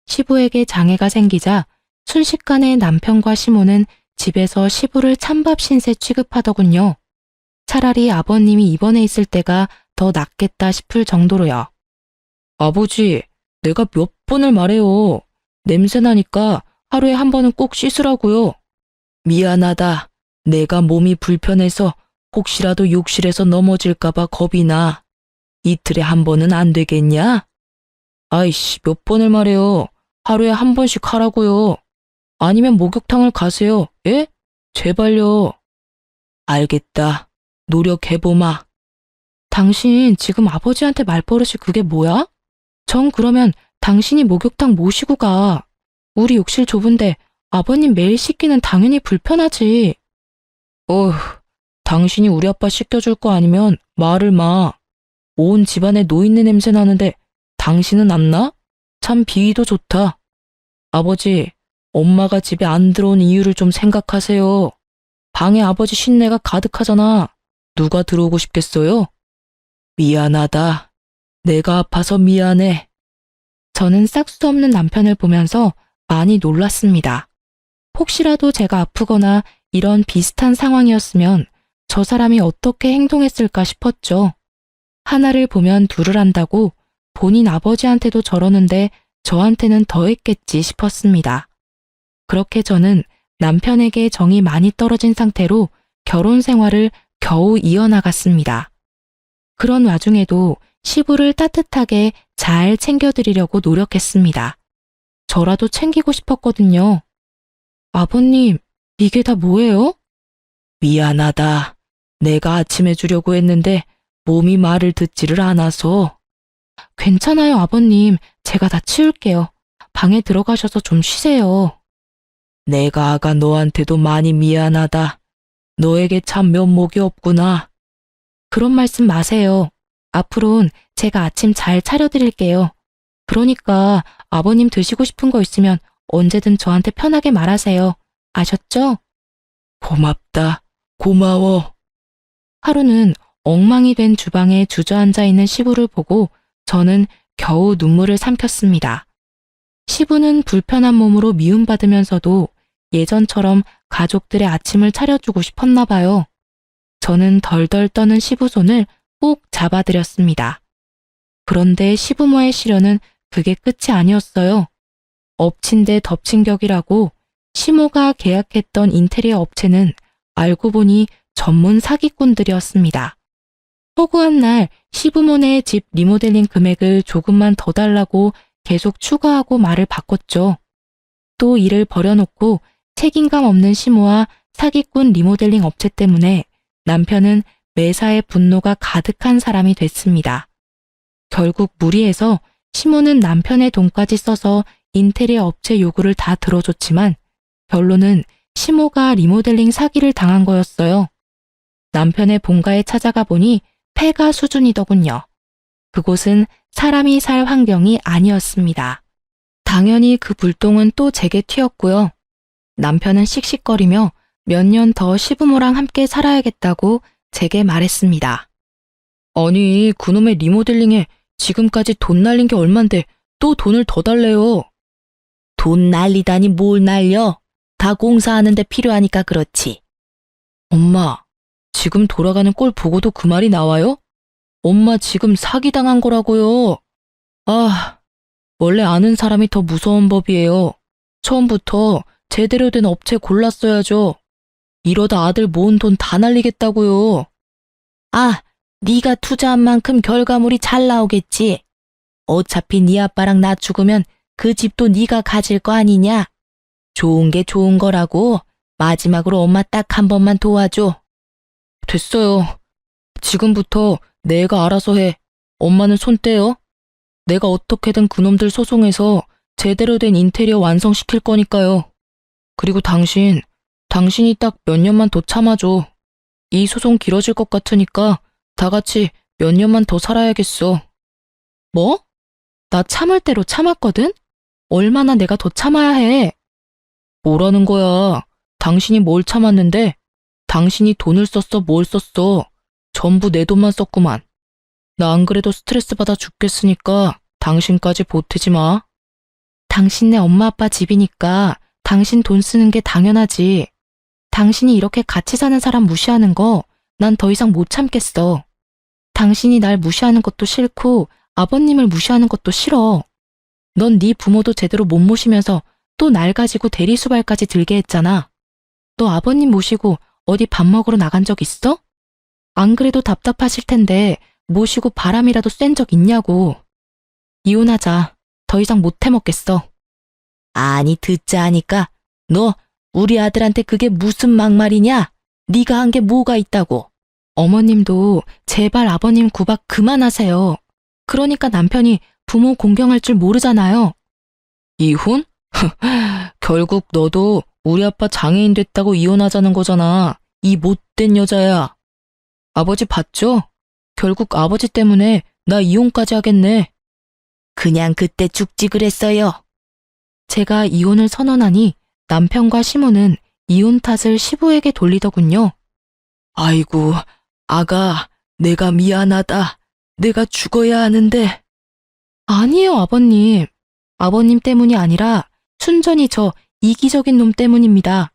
시부에게 장애가 생기자 순식간에 남편과 시모는 집에서 시부를 찬밥 신세 취급하더군요. 차라리 아버님이 입원해 있을 때가 더 낫겠다 싶을 정도로요. 아버지, 내가 몇 번을 말해요. 냄새나니까 하루에 한 번은 꼭 씻으라고요. 미안하다. 내가 몸이 불편해서 혹시라도 욕실에서 넘어질까봐 겁이 나. 이틀에 한 번은 안 되겠냐? 아이씨, 몇 번을 말해요. 하루에 한 번씩 하라고요. 아니면 목욕탕을 가세요. 예? 제발요. 알겠다. 노력해보마. 당신 지금 아버지한테 말버릇이 그게 뭐야? 전 그러면 당신이 목욕탕 모시고 가. 우리 욕실 좁은데 아버님 매일 씻기는 당연히 불편하지. 어휴, 당신이 우리 아빠 씻겨줄 거 아니면 말을 마. 온 집안에 노인네 냄새 나는데 당신은 안 나? 참 비위도 좋다. 아버지, 엄마가 집에 안 들어온 이유를 좀 생각하세요. 방에 아버지 쉰내가 가득하잖아. 누가 들어오고 싶겠어요? 미안하다. 내가 아파서 미안해. 저는 싹수 없는 남편을 보면서 많이 놀랐습니다. 혹시라도 제가 아프거나 이런 비슷한 상황이었으면 저 사람이 어떻게 행동했을까 싶었죠. 하나를 보면 둘을 안다고 본인 아버지한테도 저러는데 저한테는 더 했겠지 싶었습니다. 그렇게 저는 남편에게 정이 많이 떨어진 상태로 결혼 생활을 겨우 이어나갔습니다. 그런 와중에도 시부를 따뜻하게 잘 챙겨드리려고 노력했습니다. 저라도 챙기고 싶었거든요. 아버님, 이게 다 뭐예요? 미안하다. 내가 아침 해주려고 했는데 몸이 말을 듣지를 않아서. 괜찮아요, 아버님. 제가 다 치울게요. 방에 들어가셔서 좀 쉬세요. 내가 아가 너한테도 많이 미안하다. 너에게 참 면목이 없구나. 그런 말씀 마세요. 앞으론 제가 아침 잘 차려드릴게요. 그러니까 아버님 드시고 싶은 거 있으면 언제든 저한테 편하게 말하세요. 아셨죠? 고맙다. 고마워. 하루는 엉망이 된 주방에 주저앉아 있는 시부를 보고 저는 겨우 눈물을 삼켰습니다. 시부는 불편한 몸으로 미움받으면서도 예전처럼 가족들의 아침을 차려주고 싶었나 봐요. 저는 덜덜 떠는 시부 손을 꼭 잡아드렸습니다. 그런데 시부모의 시련은 그게 끝이 아니었어요. 엎친 데 덮친 격이라고 시모가 계약했던 인테리어 업체는 알고 보니 전문 사기꾼들이었습니다. 허구한 날 시부모네 집 리모델링 금액을 조금만 더 달라고 계속 추가하고 말을 바꿨죠. 또 일을 버려놓고 책임감 없는 시모와 사기꾼 리모델링 업체 때문에 남편은 매사에 분노가 가득한 사람이 됐습니다. 결국 무리해서 시모는 남편의 돈까지 써서 인테리어 업체 요구를 다 들어줬지만 결론은 시모가 리모델링 사기를 당한 거였어요. 남편의 본가에 찾아가 보니 폐가 수준이더군요. 그곳은 사람이 살 환경이 아니었습니다. 당연히 그 불똥은 또 제게 튀었고요. 남편은 씩씩거리며 몇 년 더 시부모랑 함께 살아야겠다고 제게 말했습니다. 아니, 그놈의 리모델링에 지금까지 돈 날린 게 얼만데 또 돈을 더 달래요. 돈 날리다니 뭘 날려? 다 공사하는데 필요하니까 그렇지. 엄마, 지금 돌아가는 꼴 보고도 그 말이 나와요? 엄마 지금 사기당한 거라고요. 아, 원래 아는 사람이 더 무서운 법이에요. 처음부터 제대로 된 업체 골랐어야죠. 이러다 아들 모은 돈 다 날리겠다고요. 아, 네가 투자한 만큼 결과물이 잘 나오겠지. 어차피 네 아빠랑 나 죽으면 그 집도 네가 가질 거 아니냐? 좋은 게 좋은 거라고. 마지막으로 엄마 딱 한 번만 도와줘. 됐어요. 지금부터 내가 알아서 해. 엄마는 손 떼요. 내가 어떻게든 그놈들 소송해서 제대로 된 인테리어 완성시킬 거니까요. 그리고 당신이 딱 몇 년만 더 참아줘. 이 소송 길어질 것 같으니까 다 같이 몇 년만 더 살아야겠어. 뭐? 나 참을 대로 참았거든? 얼마나 내가 더 참아야 해? 뭐라는 거야? 당신이 뭘 참았는데? 당신이 돈을 썼어, 뭘 썼어? 전부 내 돈만 썼구만. 나 안 그래도 스트레스 받아 죽겠으니까 당신까지 보태지 마. 당신네 엄마 아빠 집이니까 당신 돈 쓰는 게 당연하지. 당신이 이렇게 같이 사는 사람 무시하는 거 난 더 이상 못 참겠어. 당신이 날 무시하는 것도 싫고 아버님을 무시하는 것도 싫어. 넌 네 부모도 제대로 못 모시면서 또 날 가지고 대리수발까지 들게 했잖아. 너 아버님 모시고 어디 밥 먹으러 나간 적 있어? 안 그래도 답답하실 텐데 모시고 바람이라도 쐰 적 있냐고. 이혼하자. 더 이상 못 해먹겠어. 아니 듣자 하니까 너 우리 아들한테 그게 무슨 막말이냐? 네가 한 게 뭐가 있다고? 어머님도 제발 아버님 구박 그만하세요. 그러니까 남편이 부모 공경할 줄 모르잖아요. 이혼? 결국 너도 우리 아빠 장애인 됐다고 이혼하자는 거잖아. 이 못된 여자야. 아버지 봤죠? 결국 아버지 때문에 나 이혼까지 하겠네. 그냥 그때 죽지 그랬어요. 제가 이혼을 선언하니 남편과 시모는 이혼 탓을 시부에게 돌리더군요. 아이고, 아가, 내가 미안하다. 내가 죽어야 하는데. 아니에요, 아버님. 아버님 때문이 아니라 순전히 저 이기적인 놈 때문입니다.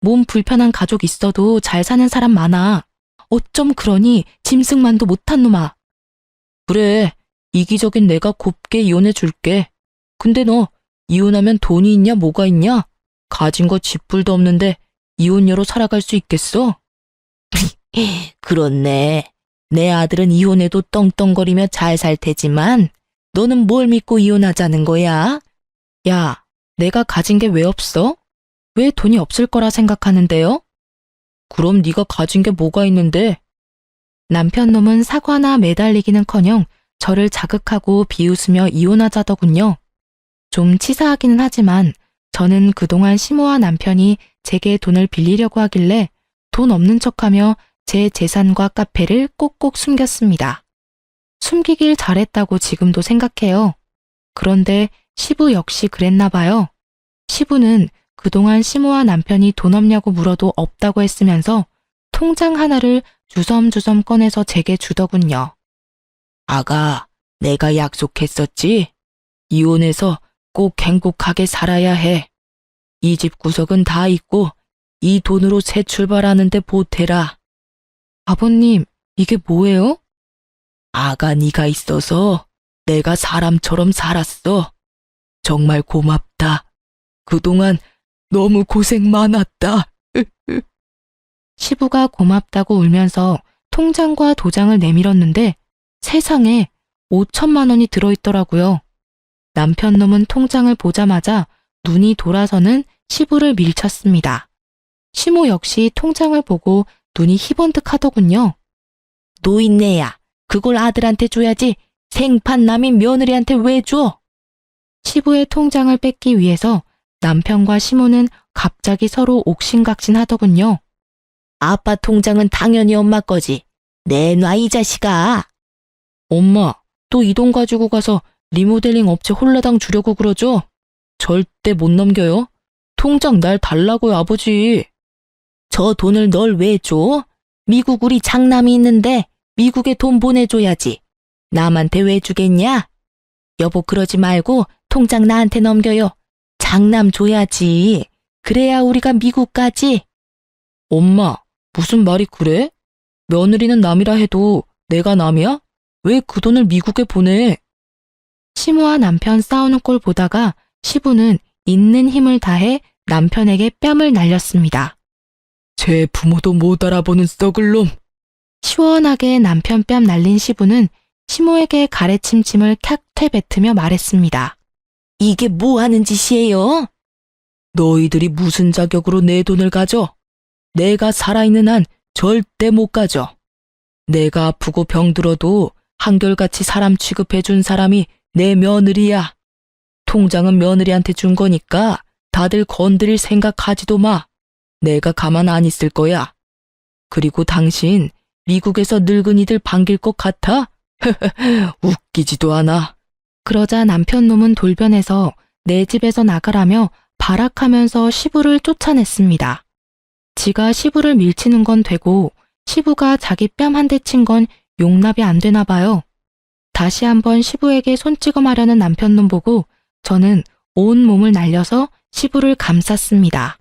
몸 불편한 가족 있어도 잘 사는 사람 많아. 어쩜 그러니 짐승만도 못한 놈아. 그래, 이기적인 내가 곱게 이혼해 줄게. 근데 너 이혼하면 돈이 있냐 뭐가 있냐? 가진 거 집불도 없는데 이혼녀로 살아갈 수 있겠어? 그렇네. 내 아들은 이혼해도 떵떵거리며 잘 살 테지만 너는 뭘 믿고 이혼하자는 거야? 야, 내가 가진 게 왜 없어? 왜 돈이 없을 거라 생각하는데요? 그럼 네가 가진 게 뭐가 있는데? 남편 놈은 사과나 매달리기는커녕 저를 자극하고 비웃으며 이혼하자더군요. 좀 치사하기는 하지만 저는 그동안 시모와 남편이 제게 돈을 빌리려고 하길래 돈 없는 척하며 제 재산과 카페를 꼭꼭 숨겼습니다. 숨기길 잘했다고 지금도 생각해요. 그런데 시부 역시 그랬나 봐요. 시부는 그동안 시모와 남편이 돈 없냐고 물어도 없다고 했으면서 통장 하나를 주섬주섬 꺼내서 제게 주더군요. 아가, 내가 약속했었지? 이혼해서 꼭 행복하게 살아야 해. 이 집 구석은 다 있고 이 돈으로 새 출발하는데 보태라. 아버님, 이게 뭐예요? 아가 네가 있어서 내가 사람처럼 살았어. 정말 고맙다. 그동안 너무 고생 많았다. 시부가 고맙다고 울면서 통장과 도장을 내밀었는데 세상에 5천만 원이 들어있더라고요. 남편 놈은 통장을 보자마자 눈이 돌아서는 시부를 밀쳤습니다. 시모 역시 통장을 보고 눈이 희번뜩하더군요. 노인네야, 그걸 아들한테 줘야지. 생판 남인 며느리한테 왜 줘? 시부의 통장을 뺏기 위해서 남편과 시모는 갑자기 서로 옥신각신하더군요. 아빠 통장은 당연히 엄마 거지. 내놔 이 자식아. 엄마, 또 이 돈 가지고 가서 리모델링 업체 홀라당 주려고 그러죠? 절대 못 넘겨요. 통장 날 달라고요, 아버지. 저 돈을 널 왜 줘? 미국 우리 장남이 있는데 미국에 돈 보내줘야지. 남한테 왜 주겠냐? 여보 그러지 말고 통장 나한테 넘겨요. 장남 줘야지. 그래야 우리가 미국 가지. 엄마, 무슨 말이 그래? 며느리는 남이라 해도 내가 남이야? 왜 그 돈을 미국에 보내? 시모와 남편 싸우는 꼴 보다가 시부는 있는 힘을 다해 남편에게 뺨을 날렸습니다. 제 부모도 못 알아보는 썩을 놈. 시원하게 남편 뺨 날린 시부는 시모에게 가래침침을 캬퇴 뱉으며 말했습니다. 이게 뭐 하는 짓이에요? 너희들이 무슨 자격으로 내 돈을 가져? 내가 살아있는 한 절대 못 가져. 내가 아프고 병들어도 한결같이 사람 취급해준 사람이 내 며느리야. 통장은 며느리한테 준 거니까 다들 건드릴 생각하지도 마. 내가 가만 안 있을 거야. 그리고 당신 미국에서 늙은이들 반길 것 같아? 웃기지도 않아. 그러자 남편 놈은 돌변해서 내 집에서 나가라며 발악하면서 시부를 쫓아냈습니다. 지가 시부를 밀치는 건 되고 시부가 자기 뺨 한 대 친 건 용납이 안 되나 봐요. 다시 한번 시부에게 손 찍어마려는 남편 놈 보고 저는 온 몸을 날려서 시부를 감쌌습니다.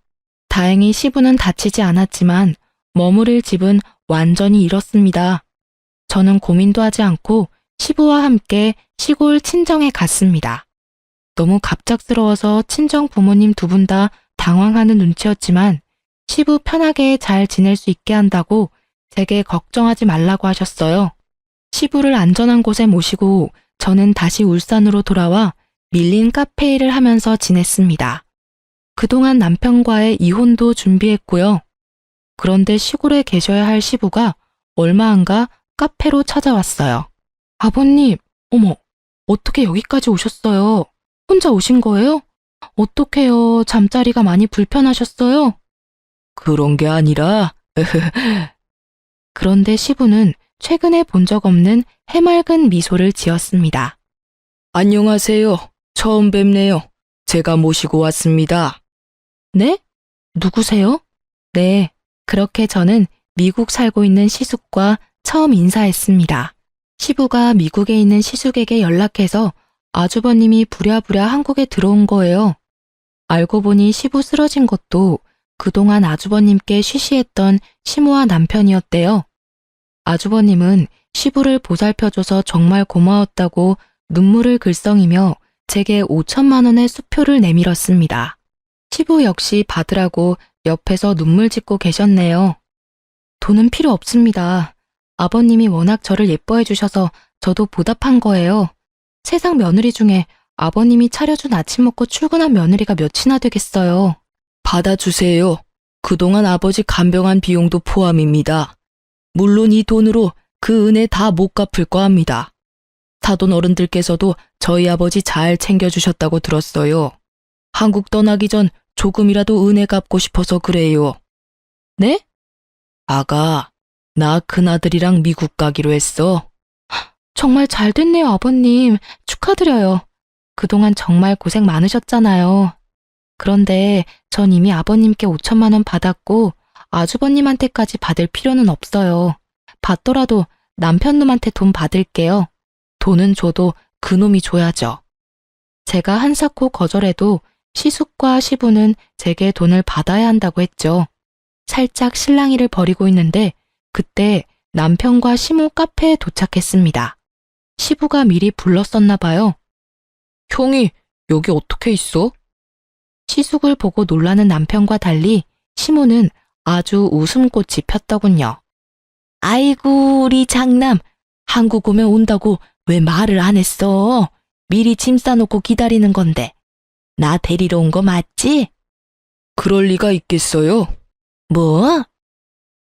다행히 시부는 다치지 않았지만 머무를 집은 완전히 잃었습니다. 저는 고민도 하지 않고 시부와 함께 시골 친정에 갔습니다. 너무 갑작스러워서 친정 부모님 두 분 다 당황하는 눈치였지만 시부 편하게 잘 지낼 수 있게 한다고 제게 걱정하지 말라고 하셨어요. 시부를 안전한 곳에 모시고 저는 다시 울산으로 돌아와 밀린 카페 일을 하면서 지냈습니다. 그동안 남편과의 이혼도 준비했고요. 그런데 시골에 계셔야 할 시부가 얼마 안 가 카페로 찾아왔어요. 아버님, 어머, 어떻게 여기까지 오셨어요? 혼자 오신 거예요? 어떡해요? 잠자리가 많이 불편하셨어요? 그런 게 아니라 그런데 시부는 최근에 본 적 없는 해맑은 미소를 지었습니다. 안녕하세요. 처음 뵙네요. 제가 모시고 왔습니다. 네? 누구세요? 네, 그렇게 저는 미국 살고 있는 시숙과 처음 인사했습니다. 시부가 미국에 있는 시숙에게 연락해서 아주버님이 부랴부랴 한국에 들어온 거예요. 알고 보니 시부 쓰러진 것도 그동안 아주버님께 쉬쉬했던 시모와 남편이었대요. 아주버님은 시부를 보살펴줘서 정말 고마웠다고 눈물을 글썽이며 제게 5천만 원의 수표를 내밀었습니다. 시부 역시 받으라고 옆에서 눈물 짓고 계셨네요. 돈은 필요 없습니다. 아버님이 워낙 저를 예뻐해 주셔서 저도 보답한 거예요. 세상 며느리 중에 아버님이 차려준 아침 먹고 출근한 며느리가 몇이나 되겠어요. 받아주세요. 그동안 아버지 간병한 비용도 포함입니다. 물론 이 돈으로 그 은혜 다 못 갚을 거 합니다. 사돈 어른들께서도 저희 아버지 잘 챙겨주셨다고 들었어요. 한국 떠나기 전 조금이라도 은혜 갚고 싶어서 그래요. 네? 아가, 나 큰아들이랑 미국 가기로 했어. 정말 잘 됐네요, 아버님. 축하드려요. 그동안 정말 고생 많으셨잖아요. 그런데 전 이미 아버님께 5천만 원 받았고 아주버님한테까지 받을 필요는 없어요. 받더라도 남편 놈한테 돈 받을게요. 돈은 줘도 그놈이 줘야죠. 제가 한사코 거절해도 시숙과 시부는 제게 돈을 받아야 한다고 했죠. 살짝 실랑이를 벌이고 있는데 그때 남편과 시모 카페에 도착했습니다. 시부가 미리 불렀었나 봐요. 형이 여기 어떻게 있어? 시숙을 보고 놀라는 남편과 달리 시모는 아주 웃음꽃이 폈더군요. 아이고 우리 장남, 한국 오면 온다고 왜 말을 안 했어? 미리 짐 싸놓고 기다리는 건데. 나 데리러 온 거 맞지? 그럴 리가 있겠어요? 뭐?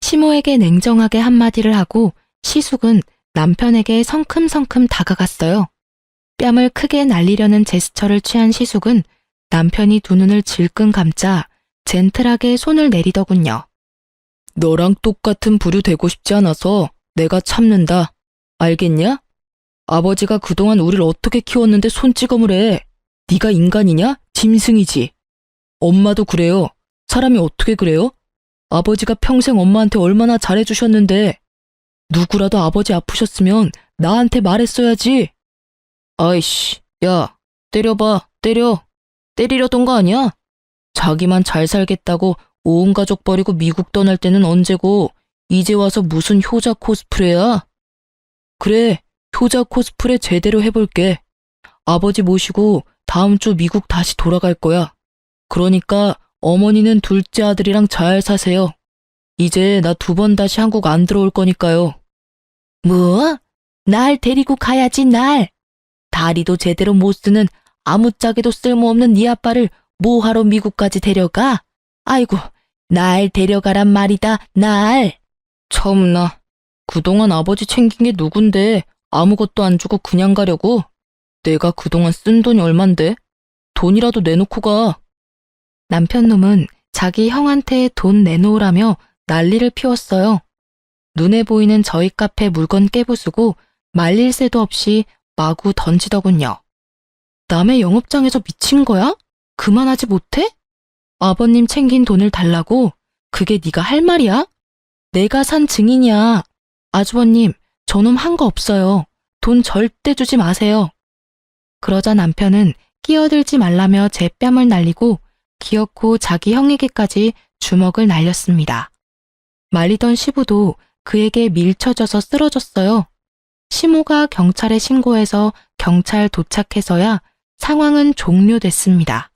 시모에게 냉정하게 한마디를 하고 시숙은 남편에게 성큼성큼 다가갔어요. 뺨을 크게 날리려는 제스처를 취한 시숙은 남편이 두 눈을 질끈 감자 젠틀하게 손을 내리더군요. 너랑 똑같은 부류 되고 싶지 않아서 내가 참는다. 알겠냐? 아버지가 그동안 우릴 어떻게 키웠는데 손찌검을 해. 네가 인간이냐? 짐승이지. 엄마도 그래요. 사람이 어떻게 그래요? 아버지가 평생 엄마한테 얼마나 잘해주셨는데 누구라도 아버지 아프셨으면 나한테 말했어야지. 아이씨, 야, 때려봐, 때려. 때리려던 거 아니야? 자기만 잘 살겠다고 온 가족 버리고 미국 떠날 때는 언제고 이제 와서 무슨 효자 코스프레야? 그래, 효자 코스프레 제대로 해볼게. 아버지 모시고 다음 주 미국 다시 돌아갈 거야. 그러니까 어머니는 둘째 아들이랑 잘 사세요. 이제 나 2번 다시 한국 안 들어올 거니까요. 뭐? 날 데리고 가야지, 날. 다리도 제대로 못 쓰는 아무짝에도 쓸모없는 네 아빠를 뭐하러 미국까지 데려가? 아이고, 날 데려가란 말이다, 날. 참나, 그동안 아버지 챙긴 게 누군데 아무것도 안 주고 그냥 가려고? 내가 그동안 쓴 돈이 얼만데? 돈이라도 내놓고 가. 남편 놈은 자기 형한테 돈 내놓으라며 난리를 피웠어요. 눈에 보이는 저희 카페 물건 깨부수고 말릴 새도 없이 마구 던지더군요. 남의 영업장에서 미친 거야? 그만하지 못해? 아버님 챙긴 돈을 달라고? 그게 네가 할 말이야? 내가 산 증인이야. 아주버님, 저놈 한 거 없어요. 돈 절대 주지 마세요. 그러자 남편은 끼어들지 말라며 제 뺨을 날리고 기어코 자기 형에게까지 주먹을 날렸습니다. 말리던 시부도 그에게 밀쳐져서 쓰러졌어요. 시모가 경찰에 신고해서 경찰 도착해서야 상황은 종료됐습니다.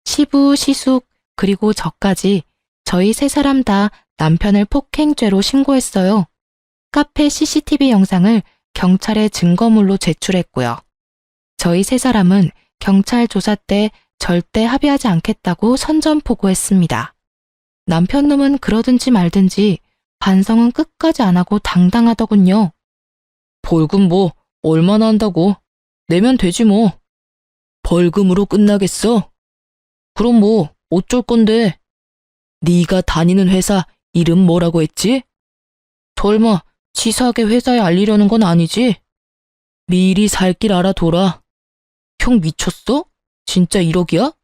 시부, 시숙, 그리고 저까지 저희 3사람 다 남편을 폭행죄로 신고했어요. 카페 CCTV 영상을 경찰에 증거물로 제출했고요. 저희 3사람은 경찰 조사 때 절대 합의하지 않겠다고 선전포고했습니다. 남편 놈은 그러든지 말든지 반성은 끝까지 안 하고 당당하더군요. 벌금 뭐 얼마나 한다고? 내면 되지 뭐. 벌금으로 끝나겠어? 그럼 뭐 어쩔 건데? 네가 다니는 회사 이름 뭐라고 했지? 설마 치사하게 회사에 알리려는 건 아니지? 미리 살 길 알아둬라. 형 미쳤어? 진짜 1억이야?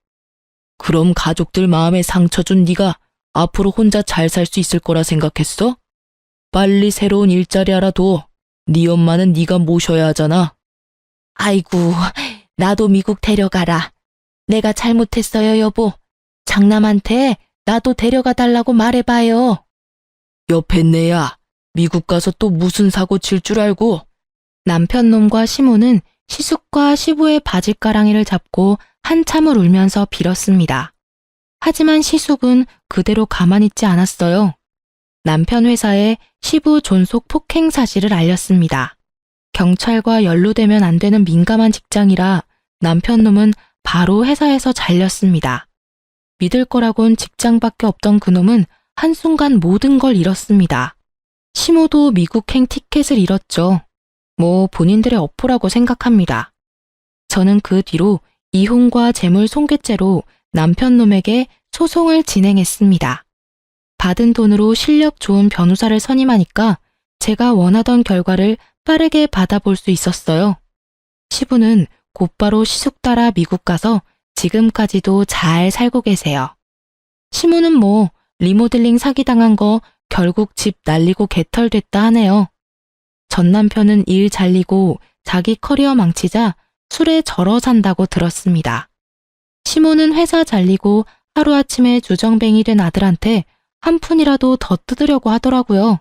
그럼 가족들 마음에 상처 준 네가 앞으로 혼자 잘 살 수 있을 거라 생각했어? 빨리 새로운 일자리 알아둬. 네 엄마는 네가 모셔야 하잖아. 아이고, 나도 미국 데려가라. 내가 잘못했어요, 여보. 장남한테 나도 데려가 달라고 말해봐요. 옆에 내야 미국 가서 또 무슨 사고 칠 줄 알고. 남편 놈과 시모는 시숙과 시부의 바짓가랑이를 잡고 한참을 울면서 빌었습니다. 하지만 시숙은 그대로 가만히 있지 않았어요. 남편 회사에 시부 존속 폭행 사실을 알렸습니다. 경찰과 연루되면 안 되는 민감한 직장이라 남편 놈은 바로 회사에서 잘렸습니다. 믿을 거라곤 직장밖에 없던 그놈은 한순간 모든 걸 잃었습니다. 시모도 미국행 티켓을 잃었죠. 뭐 본인들의 어포라고 생각합니다. 저는 그 뒤로 이혼과 재물 손괴죄로 남편 놈에게 소송을 진행했습니다. 받은 돈으로 실력 좋은 변호사를 선임하니까 제가 원하던 결과를 빠르게 받아볼 수 있었어요. 시부는 곧바로 시숙 따라 미국 가서 지금까지도 잘 살고 계세요. 시모는 뭐 리모델링 사기당한 거 결국 집 날리고 개털됐다 하네요. 전 남편은 일 잘리고 자기 커리어 망치자 술에 절어 산다고 들었습니다. 시모는 회사 잘리고 하루아침에 주정뱅이 된 아들한테 한 푼이라도 더 뜯으려고 하더라고요.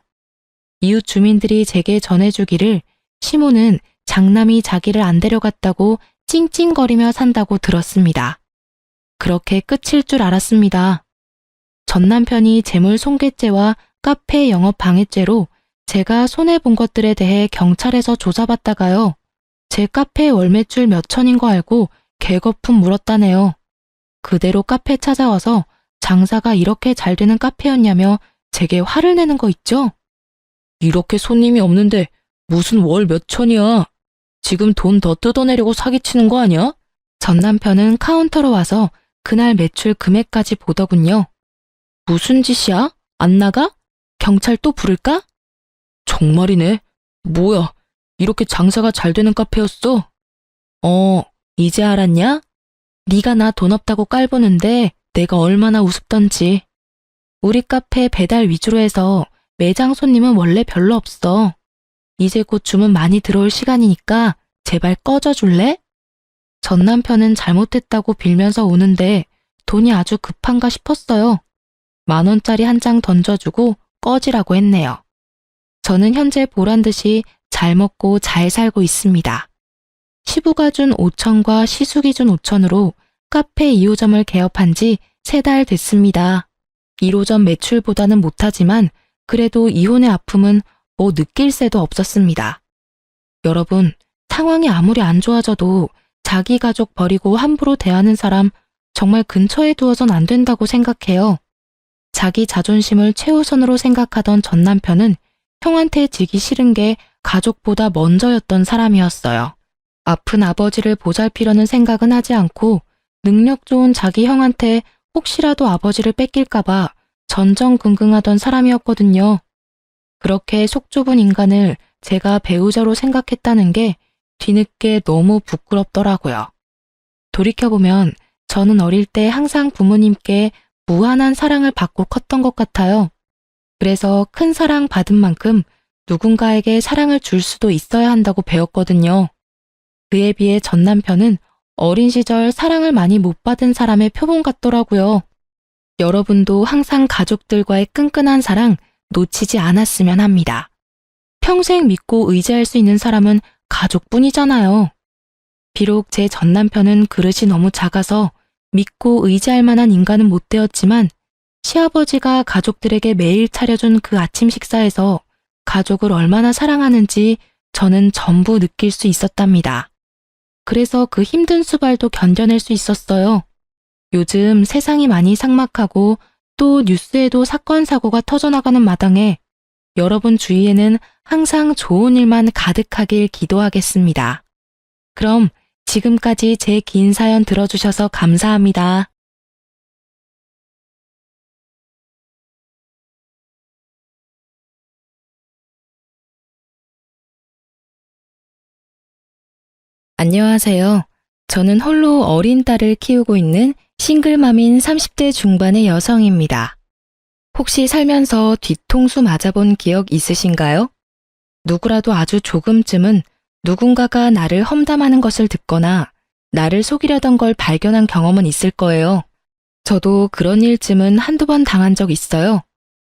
이웃 주민들이 제게 전해주기를 시모는 장남이 자기를 안 데려갔다고 찡찡거리며 산다고 들었습니다. 그렇게 끝일 줄 알았습니다. 전 남편이 재물 손괴죄와 카페 영업 방해죄로 제가 손해본 것들에 대해 경찰에서 조사받다가요. 제 카페 월 매출 몇 천인 거 알고 개거품 물었다네요. 그대로 카페 찾아와서 장사가 이렇게 잘 되는 카페였냐며 제게 화를 내는 거 있죠? 이렇게 손님이 없는데 무슨 월 몇 천이야? 지금 돈 더 뜯어내려고 사기치는 거 아니야? 전 남편은 카운터로 와서 그날 매출 금액까지 보더군요. 무슨 짓이야? 안 나가? 경찰 또 부를까? 정말이네. 뭐야, 이렇게 장사가 잘 되는 카페였어? 이제 알았냐? 네가 나 돈 없다고 깔보는데 내가 얼마나 우습던지. 우리 카페 배달 위주로 해서 매장 손님은 원래 별로 없어. 이제 곧 주문 많이 들어올 시간이니까 제발 꺼져줄래? 전 남편은 잘못했다고 빌면서 우는데 돈이 아주 급한가 싶었어요. 10,000원짜리 한 장 던져주고 꺼지라고 했네요. 저는 현재 보란듯이 잘 먹고 잘 살고 있습니다. 시부가 준 5,000과 시숙이 준 5,000으로 카페 2호점을 개업한 지 3달 됐습니다. 1호점 매출보다는 못하지만 그래도 이혼의 아픔은 뭐 느낄 새도 없었습니다. 여러분, 상황이 아무리 안 좋아져도 자기 가족 버리고 함부로 대하는 사람 정말 근처에 두어선 안 된다고 생각해요. 자기 자존심을 최우선으로 생각하던 전 남편은 형한테 지기 싫은 게 가족보다 먼저였던 사람이었어요. 아픈 아버지를 보살피려는 생각은 하지 않고 능력 좋은 자기 형한테 혹시라도 아버지를 뺏길까봐 전전긍긍하던 사람이었거든요. 그렇게 속 좁은 인간을 제가 배우자로 생각했다는 게 뒤늦게 너무 부끄럽더라고요. 돌이켜보면 저는 어릴 때 항상 부모님께 무한한 사랑을 받고 컸던 것 같아요. 그래서 큰 사랑 받은 만큼 누군가에게 사랑을 줄 수도 있어야 한다고 배웠거든요. 그에 비해 전 남편은 어린 시절 사랑을 많이 못 받은 사람의 표본 같더라고요. 여러분도 항상 가족들과의 끈끈한 사랑 놓치지 않았으면 합니다. 평생 믿고 의지할 수 있는 사람은 가족뿐이잖아요. 비록 제 전 남편은 그릇이 너무 작아서 믿고 의지할 만한 인간은 못 되었지만 시아버지가 가족들에게 매일 차려준 그 아침 식사에서 가족을 얼마나 사랑하는지 저는 전부 느낄 수 있었답니다. 그래서 그 힘든 수발도 견뎌낼 수 있었어요. 요즘 세상이 많이 삭막하고 또 뉴스에도 사건 사고가 터져나가는 마당에 여러분 주위에는 항상 좋은 일만 가득하길 기도하겠습니다. 그럼 지금까지 제 긴 사연 들어주셔서 감사합니다. 안녕하세요. 저는 홀로 어린 딸을 키우고 있는 싱글맘인 30대 중반의 여성입니다. 혹시 살면서 뒤통수 맞아본 기억 있으신가요? 누구라도 아주 조금쯤은 누군가가 나를 험담하는 것을 듣거나 나를 속이려던 걸 발견한 경험은 있을 거예요. 저도 그런 일쯤은 한두 번 당한 적 있어요.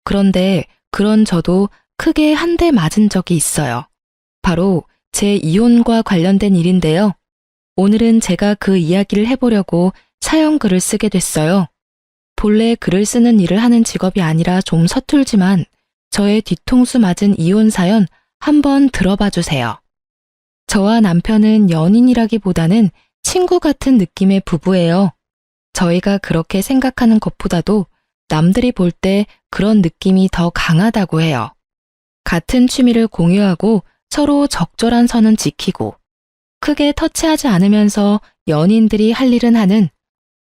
그런데 그런 저도 크게 한 대 맞은 적이 있어요. 바로 제 이혼과 관련된 일인데요. 오늘은 제가 그 이야기를 해보려고 사연 글을 쓰게 됐어요. 본래 글을 쓰는 일을 하는 직업이 아니라 좀 서툴지만 저의 뒤통수 맞은 이혼 사연 한번 들어봐 주세요. 저와 남편은 연인이라기보다는 친구 같은 느낌의 부부예요. 저희가 그렇게 생각하는 것보다도 남들이 볼 때 그런 느낌이 더 강하다고 해요. 같은 취미를 공유하고 서로 적절한 선은 지키고 크게 터치하지 않으면서 연인들이 할 일은 하는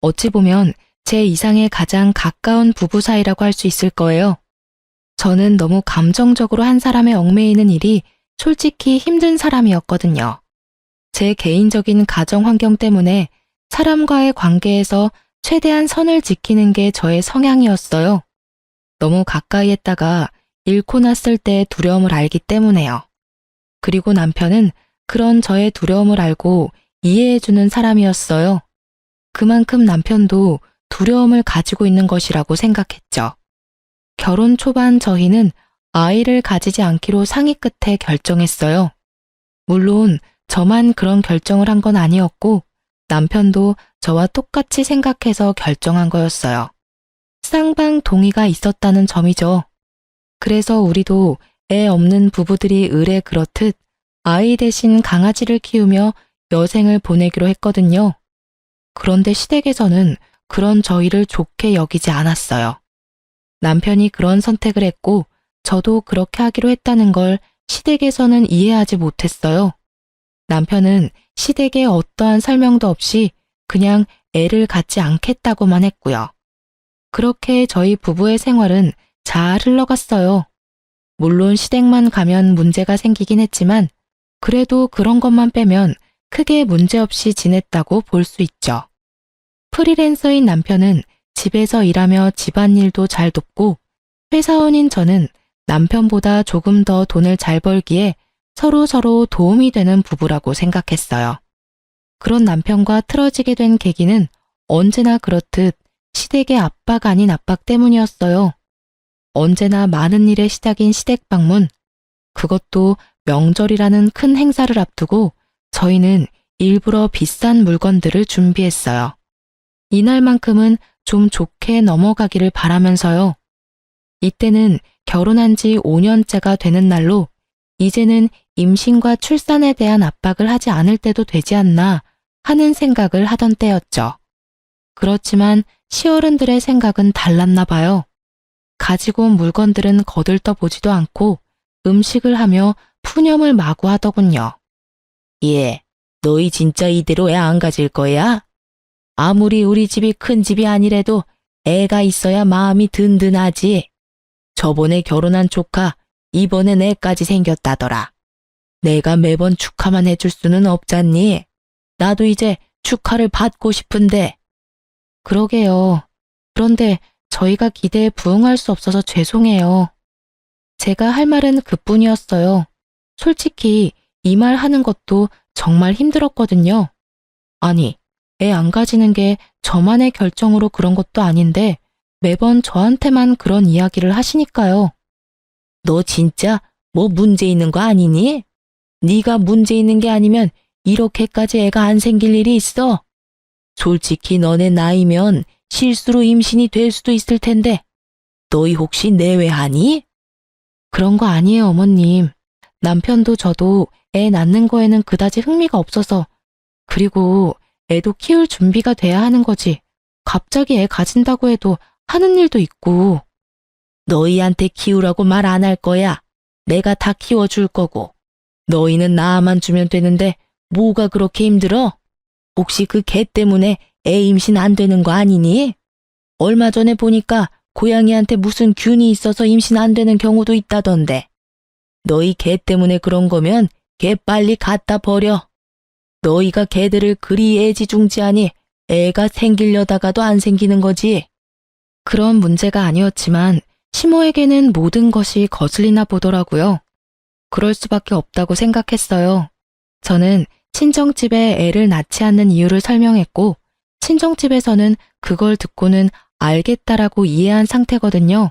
어찌 보면 제 이상의 가장 가까운 부부 사이라고 할 수 있을 거예요. 저는 너무 감정적으로 한 사람의 얽매이는 일이 솔직히 힘든 사람이었거든요. 제 개인적인 가정 환경 때문에 사람과의 관계에서 최대한 선을 지키는 게 저의 성향이었어요. 너무 가까이 했다가 잃고 났을 때 두려움을 알기 때문에요. 그리고 남편은 그런 저의 두려움을 알고 이해해주는 사람이었어요. 그만큼 남편도 두려움을 가지고 있는 것이라고 생각했죠. 결혼 초반 저희는 아이를 가지지 않기로 상의 끝에 결정했어요. 물론 저만 그런 결정을 한 건 아니었고 남편도 저와 똑같이 생각해서 결정한 거였어요. 쌍방 동의가 있었다는 점이죠. 그래서 우리도 애 없는 부부들이 의례 그렇듯 아이 대신 강아지를 키우며 여생을 보내기로 했거든요. 그런데 시댁에서는 그런 저희를 좋게 여기지 않았어요. 남편이 그런 선택을 했고 저도 그렇게 하기로 했다는 걸 시댁에서는 이해하지 못했어요. 남편은 시댁에 어떠한 설명도 없이 그냥 애를 갖지 않겠다고만 했고요. 그렇게 저희 부부의 생활은 잘 흘러갔어요. 물론 시댁만 가면 문제가 생기긴 했지만 그래도 그런 것만 빼면 크게 문제없이 지냈다고 볼 수 있죠. 프리랜서인 남편은 집에서 일하며 집안일도 잘 돕고 회사원인 저는 남편보다 조금 더 돈을 잘 벌기에 서로 도움이 되는 부부라고 생각했어요. 그런 남편과 틀어지게 된 계기는 언제나 그렇듯 시댁의 압박 아닌 압박 때문이었어요. 언제나 많은 일의 시작인 시댁 방문, 그것도 명절이라는 큰 행사를 앞두고 저희는 일부러 비싼 물건들을 준비했어요. 이날만큼은 좀 좋게 넘어가기를 바라면서요. 이때는 결혼한 지 5년째가 되는 날로 이제는 임신과 출산에 대한 압박을 하지 않을 때도 되지 않나 하는 생각을 하던 때였죠. 그렇지만 시어른들의 생각은 달랐나 봐요. 가지고 온 물건들은 거들떠보지도 않고 음식을 하며 푸념을 마구 하더군요. 예, 너희 진짜 이대로 애 안 가질 거야? 아무리 우리 집이 큰 집이 아니래도 애가 있어야 마음이 든든하지. 저번에 결혼한 조카 이번엔 애까지 생겼다더라. 내가 매번 축하만 해줄 수는 없잖니. 나도 이제 축하를 받고 싶은데. 그러게요. 그런데 저희가 기대에 부응할 수 없어서 죄송해요. 제가 할 말은 그뿐이었어요. 솔직히 이 말 하는 것도 정말 힘들었거든요. 아니, 애 안 가지는 게 저만의 결정으로 그런 것도 아닌데 매번 저한테만 그런 이야기를 하시니까요. 너 진짜 뭐 문제 있는 거 아니니? 네가 문제 있는 게 아니면 이렇게까지 애가 안 생길 일이 있어? 솔직히 너네 나이면 실수로 임신이 될 수도 있을 텐데 너희 혹시 내외하니? 그런 거 아니에요, 어머님. 남편도 저도 애 낳는 거에는 그다지 흥미가 없어서 그리고 애도 키울 준비가 돼야 하는 거지. 갑자기 애 가진다고 해도 하는 일도 있고. 너희한테 키우라고 말 안 할 거야. 내가 다 키워줄 거고. 너희는 나만 주면 되는데 뭐가 그렇게 힘들어? 혹시 그 개 때문에 애 임신 안 되는 거 아니니? 얼마 전에 보니까 고양이한테 무슨 균이 있어서 임신 안 되는 경우도 있다던데. 너희 개 때문에 그런 거면 개 빨리 갖다 버려. 너희가 개들을 그리 애지중지하니 애가 생기려다가도 안 생기는 거지. 그런 문제가 아니었지만 시모에게는 모든 것이 거슬리나 보더라고요. 그럴 수밖에 없다고 생각했어요. 저는 친정집에 애를 낳지 않는 이유를 설명했고 친정집에서는 그걸 듣고는 알겠다라고 이해한 상태거든요.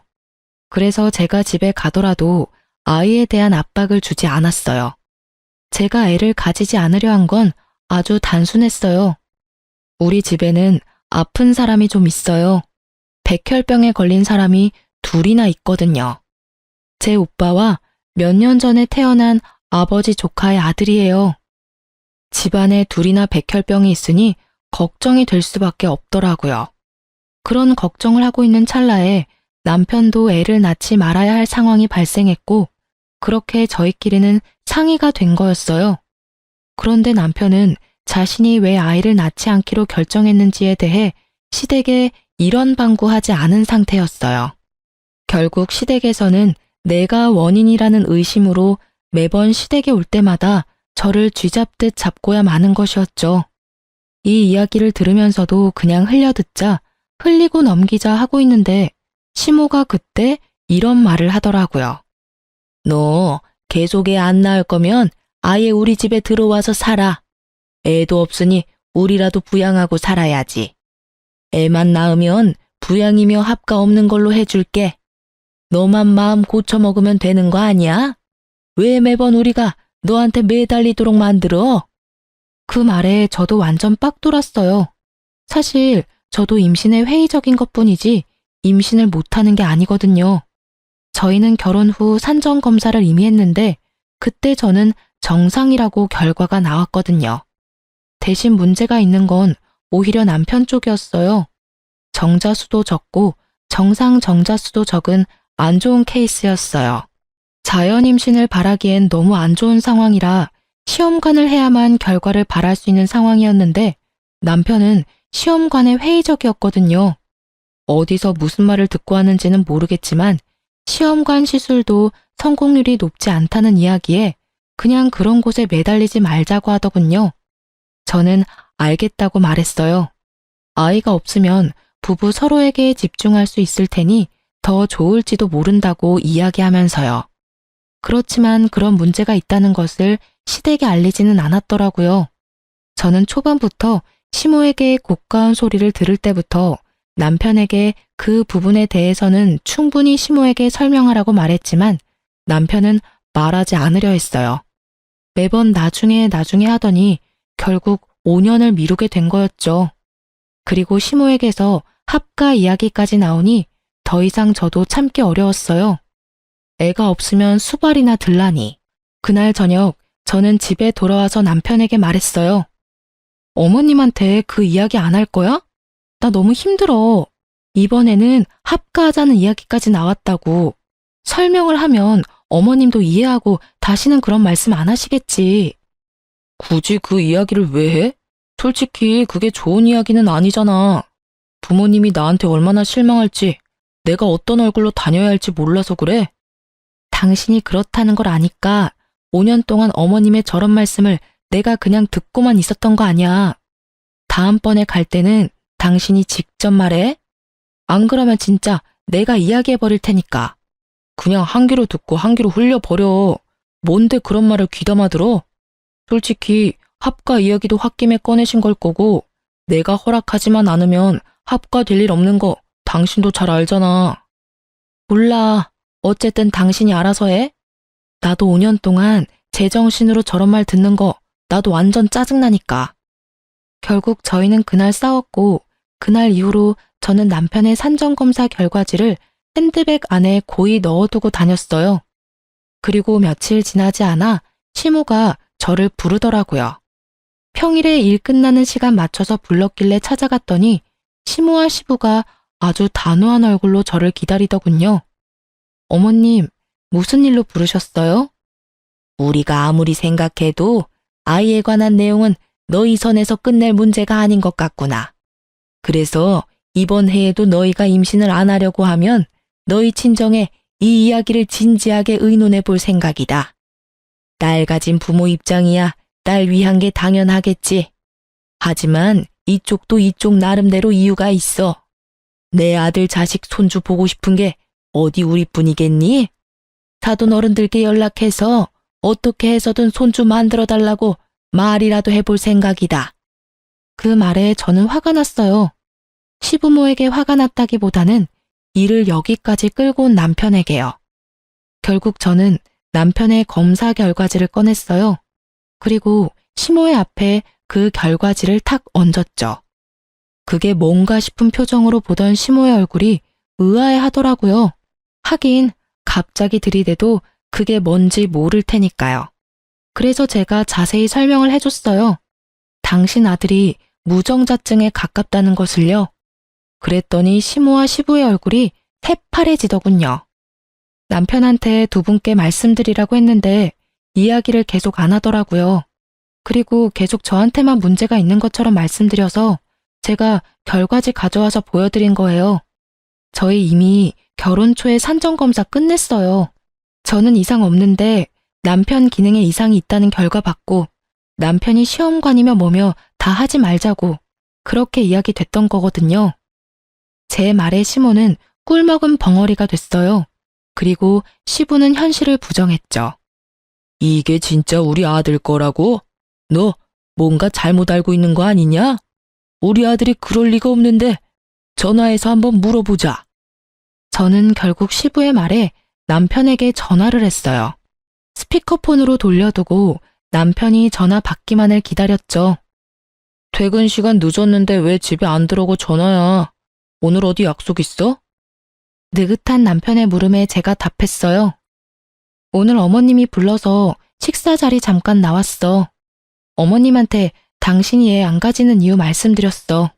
그래서 제가 집에 가더라도 아이에 대한 압박을 주지 않았어요. 제가 애를 가지지 않으려 한 건 아주 단순했어요. 우리 집에는 아픈 사람이 좀 있어요. 백혈병에 걸린 사람이 둘이나 있거든요. 제 오빠와 몇 년 전에 태어난 아버지 조카의 아들이에요. 집안에 둘이나 백혈병이 있으니 걱정이 될 수밖에 없더라고요. 그런 걱정을 하고 있는 찰나에 남편도 애를 낳지 말아야 할 상황이 발생했고 그렇게 저희끼리는 상의가 된 거였어요. 그런데 남편은 자신이 왜 아이를 낳지 않기로 결정했는지에 대해 시댁에 이런 방구하지 않은 상태였어요. 결국 시댁에서는 내가 원인이라는 의심으로 매번 시댁에 올 때마다 저를 쥐잡듯 잡고야 마는 것이었죠. 이 이야기를 들으면서도 그냥 흘려듣자 흘리고 넘기자 하고 있는데 시모가 그때 이런 말을 하더라고요. 너 계속 애 안 낳을 거면 아예 우리 집에 들어와서 살아. 애도 없으니 우리라도 부양하고 살아야지. 애만 낳으면 부양이며 합가 없는 걸로 해줄게. 너만 마음 고쳐먹으면 되는 거 아니야? 왜 매번 우리가 너한테 매달리도록 만들어? 그 말에 저도 완전 빡 돌았어요. 사실 저도 임신에 회의적인 것뿐이지 임신을 못하는 게 아니거든요. 저희는 결혼 후 산정 검사를 이미 했는데 그때 저는 정상이라고 결과가 나왔거든요. 대신 문제가 있는 건 오히려 남편 쪽이었어요. 정자수도 적고 정상 정자수도 적은 안 좋은 케이스였어요. 자연 임신을 바라기엔 너무 안 좋은 상황이라 시험관을 해야만 결과를 바랄 수 있는 상황이었는데 남편은 시험관에 회의적이었거든요. 어디서 무슨 말을 듣고 하는지는 모르겠지만 시험관 시술도 성공률이 높지 않다는 이야기에 그냥 그런 곳에 매달리지 말자고 하더군요. 저는 알겠다고 말했어요. 아이가 없으면 부부 서로에게 집중할 수 있을 테니 더 좋을지도 모른다고 이야기하면서요. 그렇지만 그런 문제가 있다는 것을 시댁에 알리지는 않았더라고요. 저는 초반부터 시모에게 고가운 소리를 들을 때부터 남편에게 그 부분에 대해서는 충분히 시모에게 설명하라고 말했지만 남편은 말하지 않으려 했어요. 매번 나중에 하더니 결국 5년을 미루게 된 거였죠. 그리고 시모에게서 합가 이야기까지 나오니 더 이상 저도 참기 어려웠어요. 애가 없으면 수발이나 들라니. 그날 저녁 저는 집에 돌아와서 남편에게 말했어요. 어머님한테 그 이야기 안 할 거야? 나 너무 힘들어. 이번에는 합가하자는 이야기까지 나왔다고. 설명을 하면 어머님도 이해하고 다시는 그런 말씀 안 하시겠지. 굳이 그 이야기를 왜 해? 솔직히 그게 좋은 이야기는 아니잖아. 부모님이 나한테 얼마나 실망할지, 내가 어떤 얼굴로 다녀야 할지 몰라서 그래. 당신이 그렇다는 걸 아니까 5년 동안 어머님의 저런 말씀을 내가 그냥 듣고만 있었던 거 아니야. 다음번에 갈 때는 당신이 직접 말해. 안 그러면 진짜 내가 이야기해버릴 테니까. 그냥 한 귀로 듣고 한 귀로 흘려버려. 뭔데 그런 말을 귀담아 들어? 솔직히 합가 이야기도 홧김에 꺼내신 걸 거고 내가 허락하지만 않으면 합가될 일 없는 거 당신도 잘 알잖아. 몰라. 어쨌든 당신이 알아서 해. 나도 5년 동안 제정신으로 저런 말 듣는 거 나도 완전 짜증나니까. 결국 저희는 그날 싸웠고 그날 이후로 저는 남편의 산정검사 결과지를 핸드백 안에 고이 넣어두고 다녔어요. 그리고 며칠 지나지 않아 시모가 저를 부르더라고요. 평일에 일 끝나는 시간 맞춰서 불렀길래 찾아갔더니 시모와 시부가 아주 단호한 얼굴로 저를 기다리더군요. 어머님, 무슨 일로 부르셨어요? 우리가 아무리 생각해도 아이에 관한 내용은 너희 선에서 끝낼 문제가 아닌 것 같구나. 그래서 이번 해에도 너희가 임신을 안 하려고 하면 너희 친정에 이 이야기를 진지하게 의논해 볼 생각이다. 딸 가진 부모 입장이야 딸 위한 게 당연하겠지. 하지만 이쪽도 이쪽 나름대로 이유가 있어. 내 아들 자식 손주 보고 싶은 게 어디 우리뿐이겠니? 사돈 어른들께 연락해서 어떻게 해서든 손주 만들어 달라고 말이라도 해볼 생각이다. 그 말에 저는 화가 났어요. 시부모에게 화가 났다기보다는 일을 여기까지 끌고 온 남편에게요. 결국 저는 남편의 검사 결과지를 꺼냈어요. 그리고 시모의 앞에 그 결과지를 탁 얹었죠. 그게 뭔가 싶은 표정으로 보던 시모의 얼굴이 의아해 하더라고요. 하긴 갑자기 들이대도 그게 뭔지 모를 테니까요. 그래서 제가 자세히 설명을 해줬어요. 당신 아들이 무정자증에 가깝다는 것을요. 그랬더니 시모와 시부의 얼굴이 새파래지더군요. 남편한테 두 분께 말씀드리라고 했는데 이야기를 계속 안 하더라고요. 그리고 계속 저한테만 문제가 있는 것처럼 말씀드려서 제가 결과지 가져와서 보여드린 거예요. 저희 이미 결혼 초에 산정검사 끝냈어요. 저는 이상 없는데 남편 기능에 이상이 있다는 결과 받고 남편이 시험관이며 뭐며 다 하지 말자고 그렇게 이야기됐던 거거든요. 제 말에 시모는 꿀먹은 벙어리가 됐어요. 그리고 시부는 현실을 부정했죠. 이게 진짜 우리 아들 거라고? 너 뭔가 잘못 알고 있는 거 아니냐? 우리 아들이 그럴 리가 없는데 전화해서 한번 물어보자. 저는 결국 시부의 말에 남편에게 전화를 했어요. 스피커폰으로 돌려두고 남편이 전화 받기만을 기다렸죠. 퇴근 시간 늦었는데 왜 집에 안 들어오고 전화야? 오늘 어디 약속 있어? 느긋한 남편의 물음에 제가 답했어요. 오늘 어머님이 불러서 식사 자리 잠깐 나왔어. 어머님한테 당신이 애 안 가지는 이유 말씀드렸어.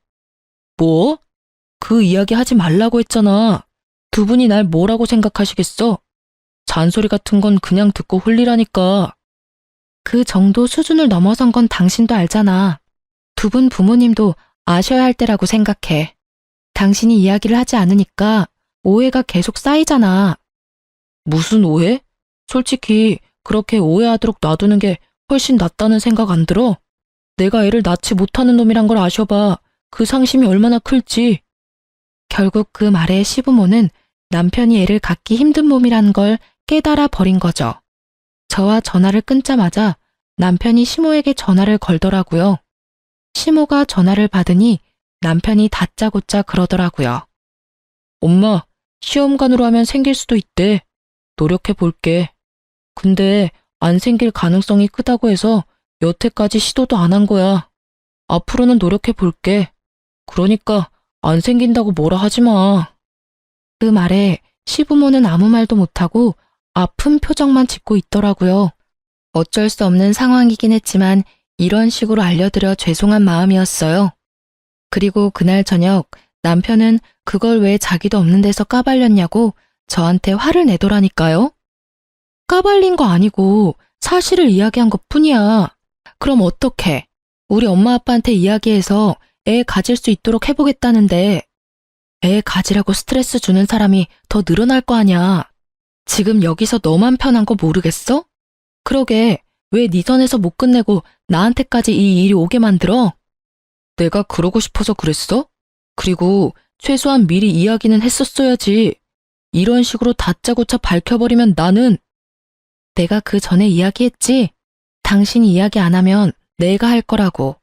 뭐? 그 이야기 하지 말라고 했잖아. 두 분이 날 뭐라고 생각하시겠어? 잔소리 같은 건 그냥 듣고 흘리라니까. 그 정도 수준을 넘어선 건 당신도 알잖아. 두 분 부모님도 아셔야 할 때라고 생각해. 당신이 이야기를 하지 않으니까 오해가 계속 쌓이잖아. 무슨 오해? 솔직히 그렇게 오해하도록 놔두는 게 훨씬 낫다는 생각 안 들어? 내가 애를 낳지 못하는 놈이란 걸 아셔봐. 그 상심이 얼마나 클지. 결국 그 말에 시부모는 남편이 애를 갖기 힘든 몸이란 걸 깨달아 버린 거죠. 저와 전화를 끊자마자 남편이 시모에게 전화를 걸더라고요. 시모가 전화를 받으니 남편이 다짜고짜 그러더라고요. 엄마, 시험관으로 하면 생길 수도 있대. 노력해 볼게. 근데 안 생길 가능성이 크다고 해서 여태까지 시도도 안 한 거야. 앞으로는 노력해 볼게. 그러니까 안 생긴다고 뭐라 하지 마. 그 말에 시부모는 아무 말도 못하고 아픈 표정만 짓고 있더라고요. 어쩔 수 없는 상황이긴 했지만 이런 식으로 알려드려 죄송한 마음이었어요. 그리고 그날 저녁 남편은 그걸 왜 자기도 없는 데서 까발렸냐고 저한테 화를 내더라니까요. 까발린 거 아니고 사실을 이야기한 것 뿐이야. 그럼 어떡해? 우리 엄마 아빠한테 이야기해서 애 가질 수 있도록 해보겠다는데 애 가지라고 스트레스 주는 사람이 더 늘어날 거 아냐. 지금 여기서 너만 편한 거 모르겠어? 그러게 왜 네 선에서 못 끝내고 나한테까지 이 일이 오게 만들어? 내가 그러고 싶어서 그랬어? 그리고 최소한 미리 이야기는 했었어야지. 이런 식으로 다짜고짜 밝혀버리면 나는 내가 그 전에 이야기했지? 당신이 이야기 안 하면 내가 할 거라고.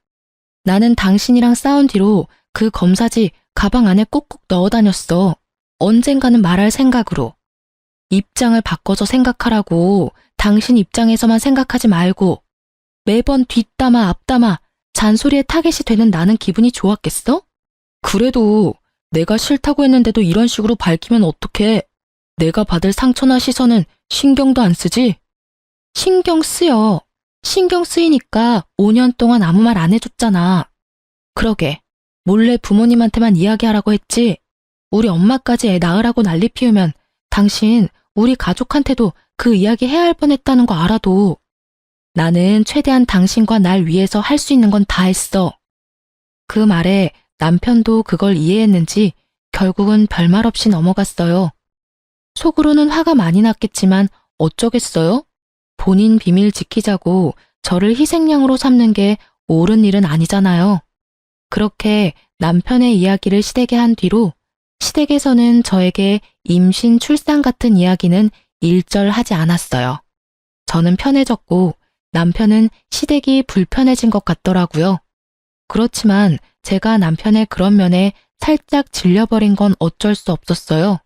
나는 당신이랑 싸운 뒤로 그 검사지 가방 안에 꾹꾹 넣어 다녔어. 언젠가는 말할 생각으로. 입장을 바꿔서 생각하라고. 당신 입장에서만 생각하지 말고. 매번 뒷담화 앞담화 잔소리에 타겟이 되는 나는 기분이 좋았겠어? 그래도 내가 싫다고 했는데도 이런 식으로 밝히면 어떡해. 내가 받을 상처나 시선은 신경도 안 쓰지? 신경 쓰여. 신경 쓰이니까 5년 동안 아무 말 안 해줬잖아. 그러게 몰래 부모님한테만 이야기하라고 했지. 우리 엄마까지 애 낳으라고 난리 피우면 당신 우리 가족한테도 그 이야기 해야 할 뻔했다는 거 알아도 나는 최대한 당신과 날 위해서 할 수 있는 건 다 했어. 그 말에 남편도 그걸 이해했는지 결국은 별말 없이 넘어갔어요. 속으로는 화가 많이 났겠지만 어쩌겠어요? 본인 비밀 지키자고 저를 희생양으로 삼는 게 옳은 일은 아니잖아요. 그렇게 남편의 이야기를 시댁에 한 뒤로 시댁에서는 저에게 임신, 출산 같은 이야기는 일절 하지 않았어요. 저는 편해졌고 남편은 시댁이 불편해진 것 같더라고요. 그렇지만 제가 남편의 그런 면에 살짝 질려버린 건 어쩔 수 없었어요.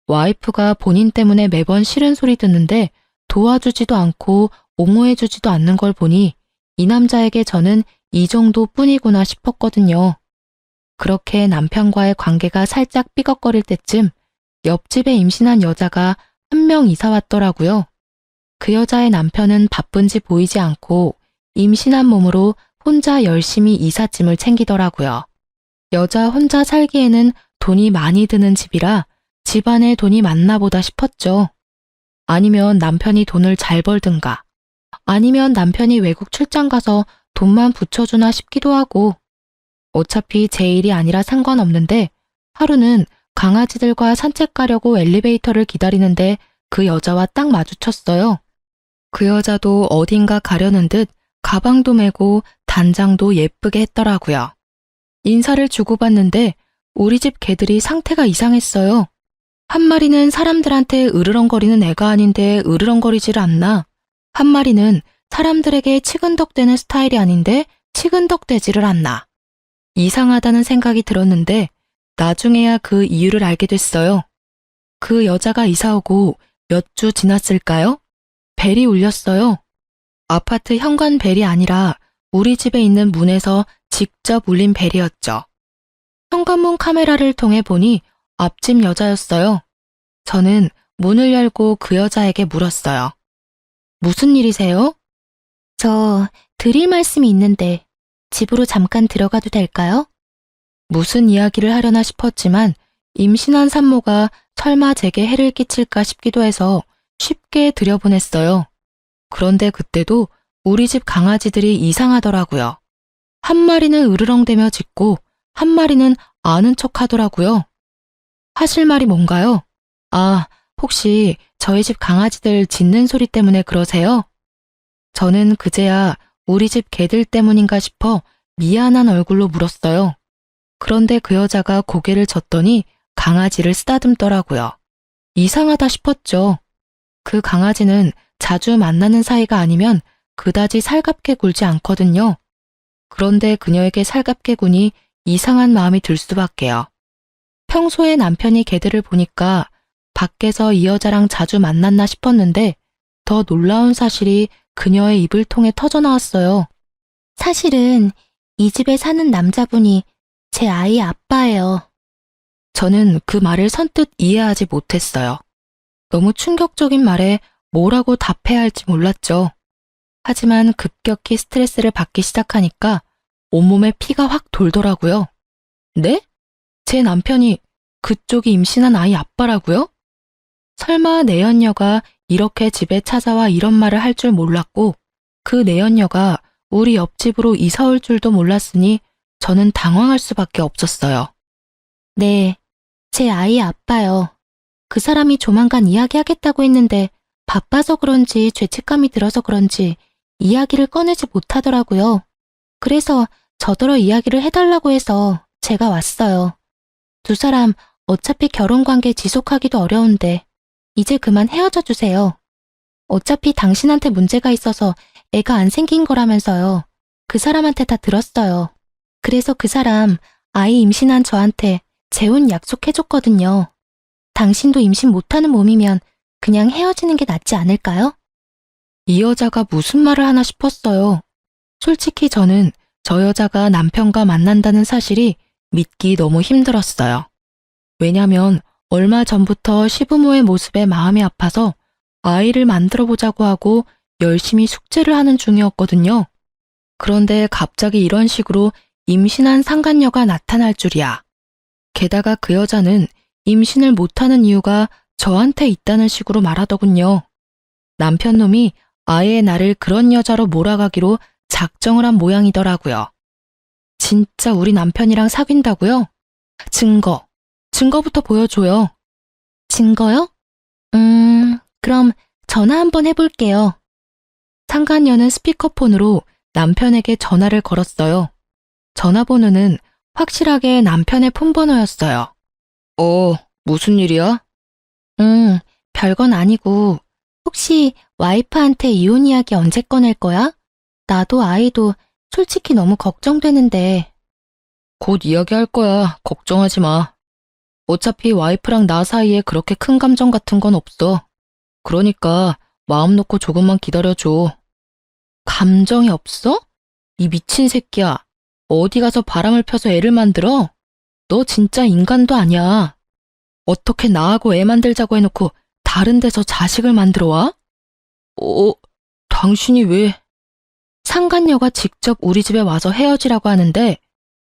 와이프가 본인 때문에 매번 싫은 소리 듣는데 도와주지도 않고 옹호해주지도 않는 걸 보니 이 남자에게 저는 이 정도뿐이구나 싶었거든요. 그렇게 남편과의 관계가 살짝 삐걱거릴 때쯤 옆집에 임신한 여자가 한 명 이사 왔더라고요. 그 여자의 남편은 바쁜지 보이지 않고 임신한 몸으로 혼자 열심히 이삿짐을 챙기더라고요. 여자 혼자 살기에는 돈이 많이 드는 집이라 집안에 돈이 많나 보다 싶었죠. 아니면 남편이 돈을 잘 벌든가, 아니면 남편이 외국 출장 가서 돈만 붙여주나 싶기도 하고, 어차피 제 일이 아니라 상관없는데 하루는 강아지들과 산책 가려고 엘리베이터를 기다리는데 그 여자와 딱 마주쳤어요. 그 여자도 어딘가 가려는 듯 가방도 메고 단장도 예쁘게 했더라고요. 인사를 주고받는데 우리 집 개들이 상태가 이상했어요. 한 마리는 사람들한테 으르렁거리는 애가 아닌데 으르렁거리질 않나. 한 마리는 사람들에게 치근덕대는 스타일이 아닌데 치근덕대지를 않나. 이상하다는 생각이 들었는데 나중에야 그 이유를 알게 됐어요. 그 여자가 이사 오고 몇 주 지났을까요? 벨이 울렸어요. 아파트 현관 벨이 아니라 우리 집에 있는 문에서 직접 울린 벨이었죠. 현관문 카메라를 통해 보니 앞집 여자였어요. 저는 문을 열고 그 여자에게 물었어요. 무슨 일이세요? 저 드릴 말씀이 있는데 집으로 잠깐 들어가도 될까요? 무슨 이야기를 하려나 싶었지만 임신한 산모가 설마 제게 해를 끼칠까 싶기도 해서 쉽게 들여보냈어요. 그런데 그때도 우리 집 강아지들이 이상하더라고요. 한 마리는 으르렁대며 짖고 한 마리는 아는 척 하더라고요. 하실 말이 뭔가요? 아, 혹시 저희 집 강아지들 짖는 소리 때문에 그러세요? 저는 그제야 우리 집 개들 때문인가 싶어 미안한 얼굴로 물었어요. 그런데 그 여자가 고개를 젓더니 강아지를 쓰다듬더라고요. 이상하다 싶었죠. 그 강아지는 자주 만나는 사이가 아니면 그다지 살갑게 굴지 않거든요. 그런데 그녀에게 살갑게 구니 이상한 마음이 들 수밖에요. 평소에 남편이 개들을 보니까 밖에서 이 여자랑 자주 만났나 싶었는데 더 놀라운 사실이 그녀의 입을 통해 터져나왔어요. 사실은 이 집에 사는 남자분이 제 아이 아빠예요. 저는 그 말을 선뜻 이해하지 못했어요. 너무 충격적인 말에 뭐라고 답해야 할지 몰랐죠. 하지만 급격히 스트레스를 받기 시작하니까 온몸에 피가 확 돌더라고요. 네? 제 남편이 그쪽이 임신한 아이 아빠라고요? 설마 내연녀가 이렇게 집에 찾아와 이런 말을 할 줄 몰랐고 그 내연녀가 우리 옆집으로 이사 올 줄도 몰랐으니 저는 당황할 수밖에 없었어요. 네, 제 아이 아빠요. 그 사람이 조만간 이야기하겠다고 했는데 바빠서 그런지 죄책감이 들어서 그런지 이야기를 꺼내지 못하더라고요. 그래서 저더러 이야기를 해달라고 해서 제가 왔어요. 두 사람 어차피 결혼관계 지속하기도 어려운데 이제 그만 헤어져 주세요. 어차피 당신한테 문제가 있어서 애가 안 생긴 거라면서요. 그 사람한테 다 들었어요. 그래서 그 사람 아이 임신한 저한테 재혼 약속해줬거든요. 당신도 임신 못하는 몸이면 그냥 헤어지는 게 낫지 않을까요? 이 여자가 무슨 말을 하나 싶었어요. 솔직히 저는 저 여자가 남편과 만난다는 사실이 믿기 너무 힘들었어요. 왜냐면 얼마 전부터 시부모의 모습에 마음이 아파서 아이를 만들어 보자고 하고 열심히 숙제를 하는 중이었거든요. 그런데 갑자기 이런 식으로 임신한 상간녀가 나타날 줄이야. 게다가 그 여자는 임신을 못하는 이유가 저한테 있다는 식으로 말하더군요. 남편 놈이 아예 나를 그런 여자로 몰아가기로 작정을 한 모양이더라고요. 진짜 우리 남편이랑 사귄다고요? 증거부터 보여줘요. 증거요? 그럼 전화 한번 해볼게요. 상간녀는 스피커폰으로 남편에게 전화를 걸었어요. 전화번호는 확실하게 남편의 폰번호였어요. 무슨 일이야? 별건 아니고 혹시 와이프한테 이혼 이야기 언제 꺼낼 거야? 나도 아이도 솔직히 너무 걱정되는데. 곧 이야기할 거야. 걱정하지 마. 어차피 와이프랑 나 사이에 그렇게 큰 감정 같은 건 없어. 그러니까 마음 놓고 조금만 기다려줘. 감정이 없어? 이 미친 새끼야. 어디 가서 바람을 펴서 애를 만들어? 너 진짜 인간도 아니야. 어떻게 나하고 애 만들자고 해놓고 다른 데서 자식을 만들어 와? 당신이 왜? 상간녀가 직접 우리 집에 와서 헤어지라고 하는데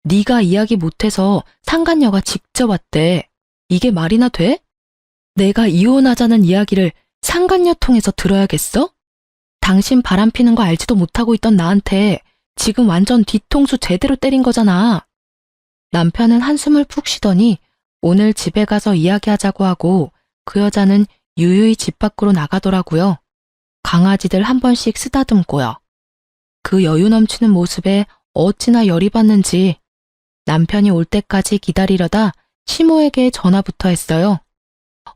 네가 이야기 못해서 상간녀가 직접 왔대. 이게 말이나 돼? 내가 이혼하자는 이야기를 상간녀 통해서 들어야겠어? 당신 바람 피는 거 알지도 못하고 있던 나한테 지금 완전 뒤통수 제대로 때린 거잖아. 남편은 한숨을 푹 쉬더니 오늘 집에 가서 이야기하자고 하고 그 여자는 유유히 집 밖으로 나가더라고요. 강아지들 한 번씩 쓰다듬고요. 그 여유 넘치는 모습에 어찌나 열이 받는지 남편이 올 때까지 기다리려다 시모에게 전화부터 했어요.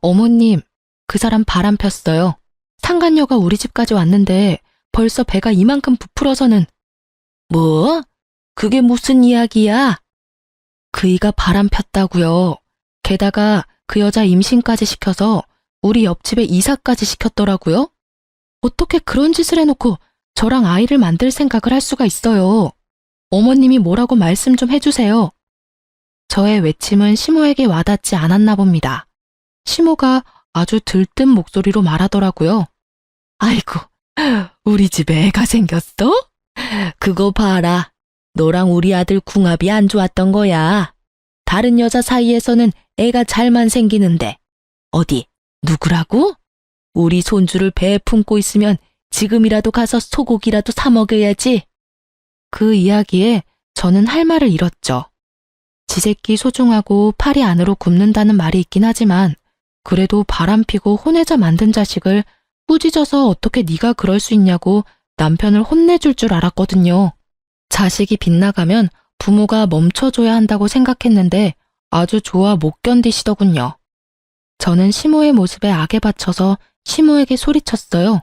어머님, 그 사람 바람 폈어요. 상간녀가 우리 집까지 왔는데 벌써 배가 이만큼 부풀어서는. 뭐? 그게 무슨 이야기야? 그이가 바람 폈다고요. 게다가 그 여자 임신까지 시켜서 우리 옆집에 이사까지 시켰더라고요. 어떻게 그런 짓을 해놓고 저랑 아이를 만들 생각을 할 수가 있어요. 어머님이 뭐라고 말씀 좀 해주세요. 저의 외침은 시모에게 와닿지 않았나 봅니다. 시모가 아주 들뜬 목소리로 말하더라고요. 아이고, 우리 집에 애가 생겼어? 그거 봐라. 너랑 우리 아들 궁합이 안 좋았던 거야. 다른 여자 사이에서는 애가 잘만 생기는데. 어디, 누구라고? 우리 손주를 배에 품고 있으면 지금이라도 가서 소고기라도 사 먹여야지. 그 이야기에 저는 할 말을 잃었죠. 지새끼 소중하고 팔이 안으로 굽는다는 말이 있긴 하지만 그래도 바람피고 혼외자 만든 자식을 꾸짖어서 어떻게 네가 그럴 수 있냐고 남편을 혼내줄 줄 알았거든요. 자식이 빗나가면 부모가 멈춰줘야 한다고 생각했는데 아주 좋아 못 견디시더군요. 저는 시모의 모습에 악에 받쳐서 시모에게 소리쳤어요.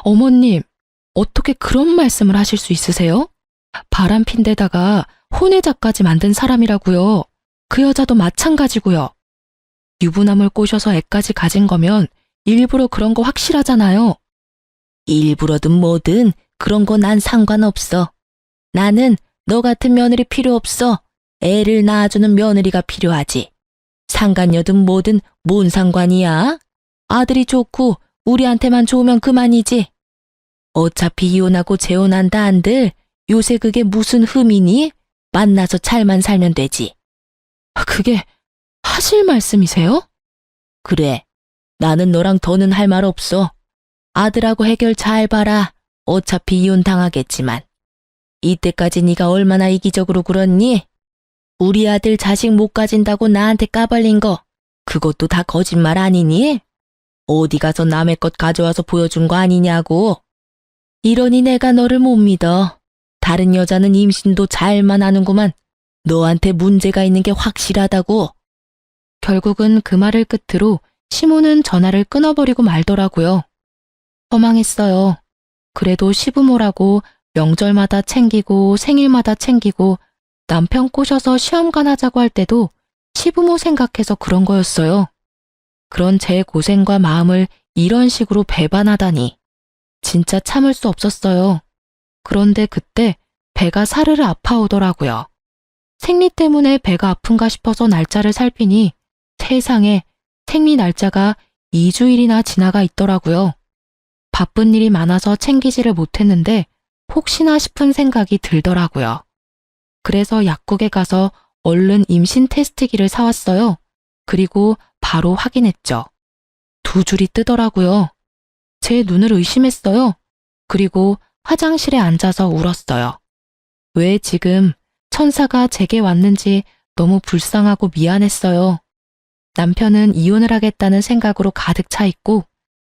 어머님, 어떻게 그런 말씀을 하실 수 있으세요? 바람핀 데다가 혼외자까지 만든 사람이라고요. 그 여자도 마찬가지고요. 유부남을 꼬셔서 애까지 가진 거면 일부러 그런 거 확실하잖아요. 일부러든 뭐든 그런 거 난 상관없어. 나는 너 같은 며느리 필요 없어. 애를 낳아주는 며느리가 필요하지. 상간녀든 뭐든 뭔 상관이야? 아들이 좋고 우리한테만 좋으면 그만이지. 어차피 이혼하고 재혼한다 한들 요새 그게 무슨 흠이니? 만나서 잘만 살면 되지. 그게 하실 말씀이세요? 그래. 나는 너랑 더는 할 말 없어. 아들하고 해결 잘 봐라. 어차피 이혼 당하겠지만. 이때까지 네가 얼마나 이기적으로 굴었니? 우리 아들 자식 못 가진다고 나한테 까발린 거 그것도 다 거짓말 아니니? 어디 가서 남의 것 가져와서 보여준 거 아니냐고. 이러니 내가 너를 못 믿어. 다른 여자는 임신도 잘만 하는구만. 너한테 문제가 있는 게 확실하다고. 결국은 그 말을 끝으로 시모는 전화를 끊어버리고 말더라고요. 허망했어요. 그래도 시부모라고 명절마다 챙기고 생일마다 챙기고 남편 꼬셔서 시험관 하자고 할 때도 시부모 생각해서 그런 거였어요. 그런 제 고생과 마음을 이런 식으로 배반하다니. 진짜 참을 수 없었어요. 그런데 그때 배가 사르르 아파오더라고요. 생리 때문에 배가 아픈가 싶어서 날짜를 살피니 세상에 생리 날짜가 2주일이나 지나가 있더라고요. 바쁜 일이 많아서 챙기지를 못했는데 혹시나 싶은 생각이 들더라고요. 그래서 약국에 가서 얼른 임신 테스트기를 사왔어요. 그리고 바로 확인했죠. 2줄이 뜨더라고요. 제 눈을 의심했어요. 그리고 화장실에 앉아서 울었어요. 왜 지금 천사가 제게 왔는지 너무 불쌍하고 미안했어요. 남편은 이혼을 하겠다는 생각으로 가득 차 있고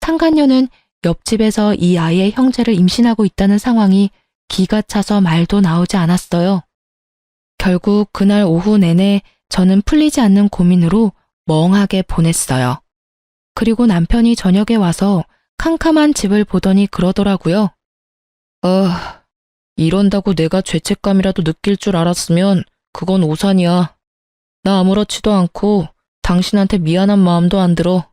상간녀는 옆집에서 이 아이의 형제를 임신하고 있다는 상황이 기가 차서 말도 나오지 않았어요. 결국 그날 오후 내내 저는 풀리지 않는 고민으로 멍하게 보냈어요. 그리고 남편이 저녁에 와서 캄캄한 집을 보더니 그러더라고요. 이런다고 내가 죄책감이라도 느낄 줄 알았으면 그건 오산이야. 나 아무렇지도 않고 당신한테 미안한 마음도 안 들어.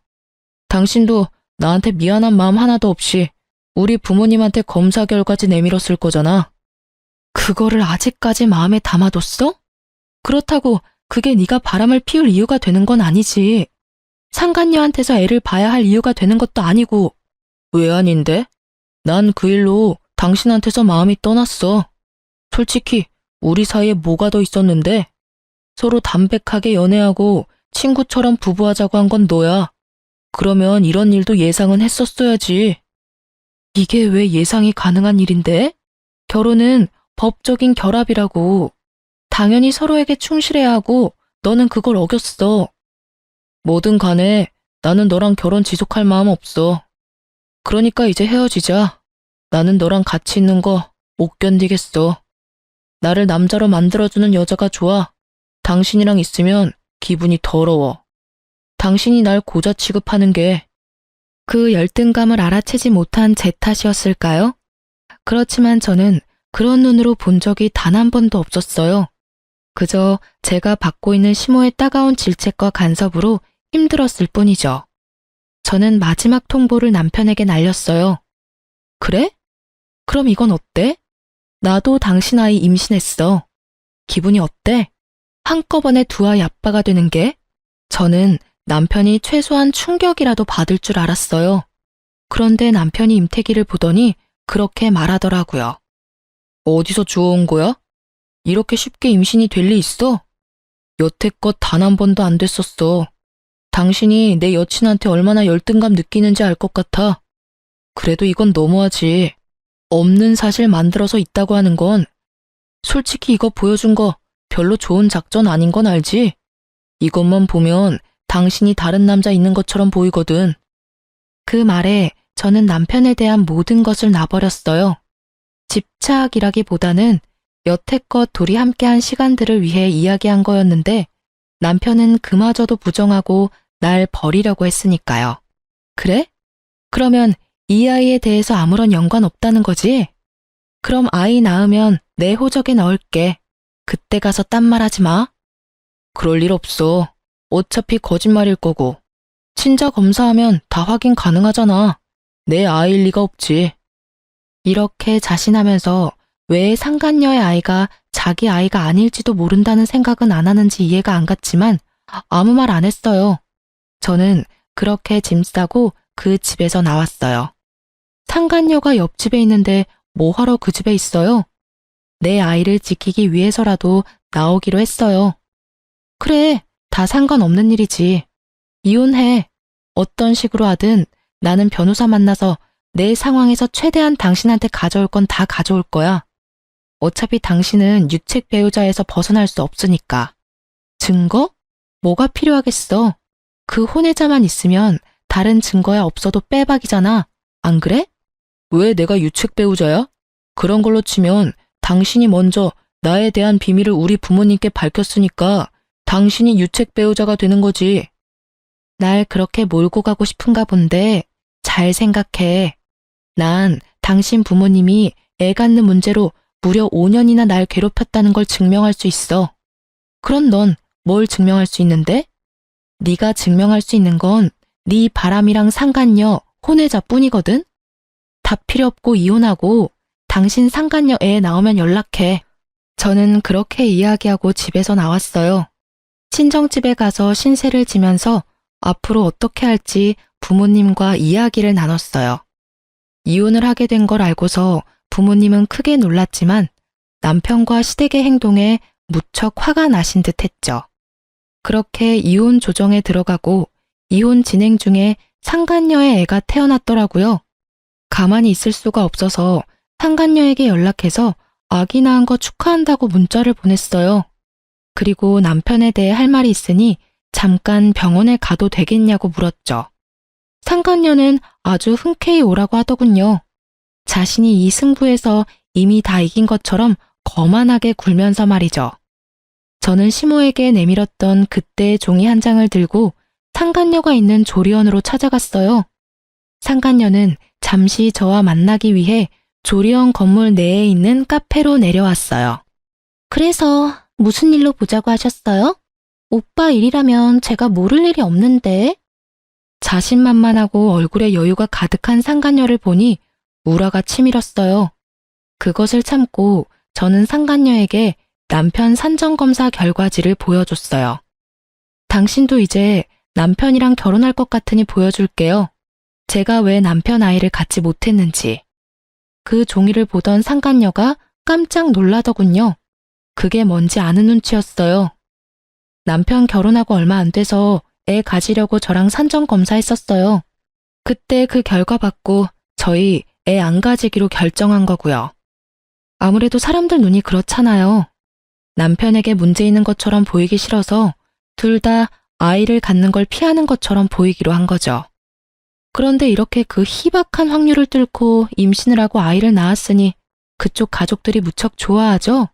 당신도 나한테 미안한 마음 하나도 없이 우리 부모님한테 검사 결과지 내밀었을 거잖아. 그거를 아직까지 마음에 담아뒀어? 그렇다고 그게 네가 바람을 피울 이유가 되는 건 아니지. 상간녀한테서 애를 봐야 할 이유가 되는 것도 아니고. 왜 아닌데? 난 그 일로 당신한테서 마음이 떠났어. 솔직히 우리 사이에 뭐가 더 있었는데? 서로 담백하게 연애하고 친구처럼 부부하자고 한 건 너야. 그러면 이런 일도 예상은 했었어야지. 이게 왜 예상이 가능한 일인데? 결혼은 법적인 결합이라고. 당연히 서로에게 충실해야 하고 너는 그걸 어겼어. 뭐든 간에 나는 너랑 결혼 지속할 마음 없어. 그러니까 이제 헤어지자. 나는 너랑 같이 있는 거 못 견디겠어. 나를 남자로 만들어주는 여자가 좋아. 당신이랑 있으면 기분이 더러워. 당신이 날 고자 취급하는 게 그 열등감을 알아채지 못한 제 탓이었을까요? 그렇지만 저는 그런 눈으로 본 적이 단 한 번도 없었어요. 그저 제가 받고 있는 시모의 따가운 질책과 간섭으로 힘들었을 뿐이죠. 저는 마지막 통보를 남편에게 날렸어요. 그래? 그럼 이건 어때? 나도 당신 아이 임신했어. 기분이 어때? 한꺼번에 두 아이 아빠가 되는 게? 저는 남편이 최소한 충격이라도 받을 줄 알았어요. 그런데 남편이 임태기를 보더니 그렇게 말하더라고요. 어디서 주워온 거야? 이렇게 쉽게 임신이 될 리 있어? 여태껏 단 한 번도 안 됐었어. 당신이 내 여친한테 얼마나 열등감 느끼는지 알 것 같아. 그래도 이건 너무하지. 없는 사실 만들어서 있다고 하는 건 솔직히 이거 보여준 거 별로 좋은 작전 아닌 건 알지? 이것만 보면 당신이 다른 남자 있는 것처럼 보이거든. 그 말에 저는 남편에 대한 모든 것을 놔버렸어요. 집착이라기보다는 여태껏 둘이 함께한 시간들을 위해 이야기한 거였는데 남편은 그마저도 부정하고 날 버리려고 했으니까요. 그래? 그러면 이 아이에 대해서 아무런 연관 없다는 거지? 그럼 아이 낳으면 내 호적에 넣을게. 그때 가서 딴 말 하지 마. 그럴 일 없어. 어차피 거짓말일 거고. 친자 검사하면 다 확인 가능하잖아. 내 아이일 리가 없지. 이렇게 자신하면서 왜 상간녀의 아이가 자기 아이가 아닐지도 모른다는 생각은 안 하는지 이해가 안 갔지만 아무 말 안 했어요. 저는 그렇게 짐 싸고 그 집에서 나왔어요. 상간녀가 옆집에 있는데 뭐 하러 그 집에 있어요? 내 아이를 지키기 위해서라도 나오기로 했어요. 그래, 다 상관없는 일이지. 이혼해. 어떤 식으로 하든 나는 변호사 만나서 내 상황에서 최대한 당신한테 가져올 건 다 가져올 거야. 어차피 당신은 유책 배우자에서 벗어날 수 없으니까. 증거? 뭐가 필요하겠어? 그 혼외자만 있으면 다른 증거야 없어도 빼박이잖아. 안 그래? 왜 내가 유책 배우자야? 그런 걸로 치면 당신이 먼저 나에 대한 비밀을 우리 부모님께 밝혔으니까 당신이 유책 배우자가 되는 거지. 날 그렇게 몰고 가고 싶은가 본데 잘 생각해. 난 당신 부모님이 애 갖는 문제로 무려 5년이나 날 괴롭혔다는 걸 증명할 수 있어. 그럼 넌 뭘 증명할 수 있는데? 네가 증명할 수 있는 건 네 바람이랑 상간녀, 혼외자뿐이거든? 다 필요 없고 이혼하고 당신 상간녀 애 나오면 연락해. 저는 그렇게 이야기하고 집에서 나왔어요. 친정집에 가서 신세를 지면서 앞으로 어떻게 할지 부모님과 이야기를 나눴어요. 이혼을 하게 된 걸 알고서 부모님은 크게 놀랐지만 남편과 시댁의 행동에 무척 화가 나신 듯 했죠. 그렇게 이혼 조정에 들어가고 이혼 진행 중에 상간녀의 애가 태어났더라고요. 가만히 있을 수가 없어서 상간녀에게 연락해서 아기 낳은 거 축하한다고 문자를 보냈어요. 그리고 남편에 대해 할 말이 있으니 잠깐 병원에 가도 되겠냐고 물었죠. 상간녀는 아주 흔쾌히 오라고 하더군요. 자신이 이 승부에서 이미 다 이긴 것처럼 거만하게 굴면서 말이죠. 저는 시모에게 내밀었던 그때의 종이 한 장을 들고 상간녀가 있는 조리원으로 찾아갔어요. 상간녀는 잠시 저와 만나기 위해 조리원 건물 내에 있는 카페로 내려왔어요. 그래서 무슨 일로 보자고 하셨어요? 오빠 일이라면 제가 모를 일이 없는데. 자신만만하고 얼굴에 여유가 가득한 상간녀를 보니 우라가 치밀었어요. 그것을 참고 저는 상간녀에게 남편 산정검사 결과지를 보여줬어요. 당신도 이제 남편이랑 결혼할 것 같으니 보여줄게요. 제가 왜 남편 아이를 갖지 못했는지. 그 종이를 보던 상간녀가 깜짝 놀라더군요. 그게 뭔지 아는 눈치였어요. 남편 결혼하고 얼마 안 돼서 애 가지려고 저랑 산정검사했었어요. 그때 그 결과 받고 저희 애 안 가지기로 결정한 거고요. 아무래도 사람들 눈이 그렇잖아요. 남편에게 문제 있는 것처럼 보이기 싫어서 둘 다 아이를 갖는 걸 피하는 것처럼 보이기로 한 거죠. 그런데 이렇게 그 희박한 확률을 뚫고 임신을 하고 아이를 낳았으니 그쪽 가족들이 무척 좋아하죠?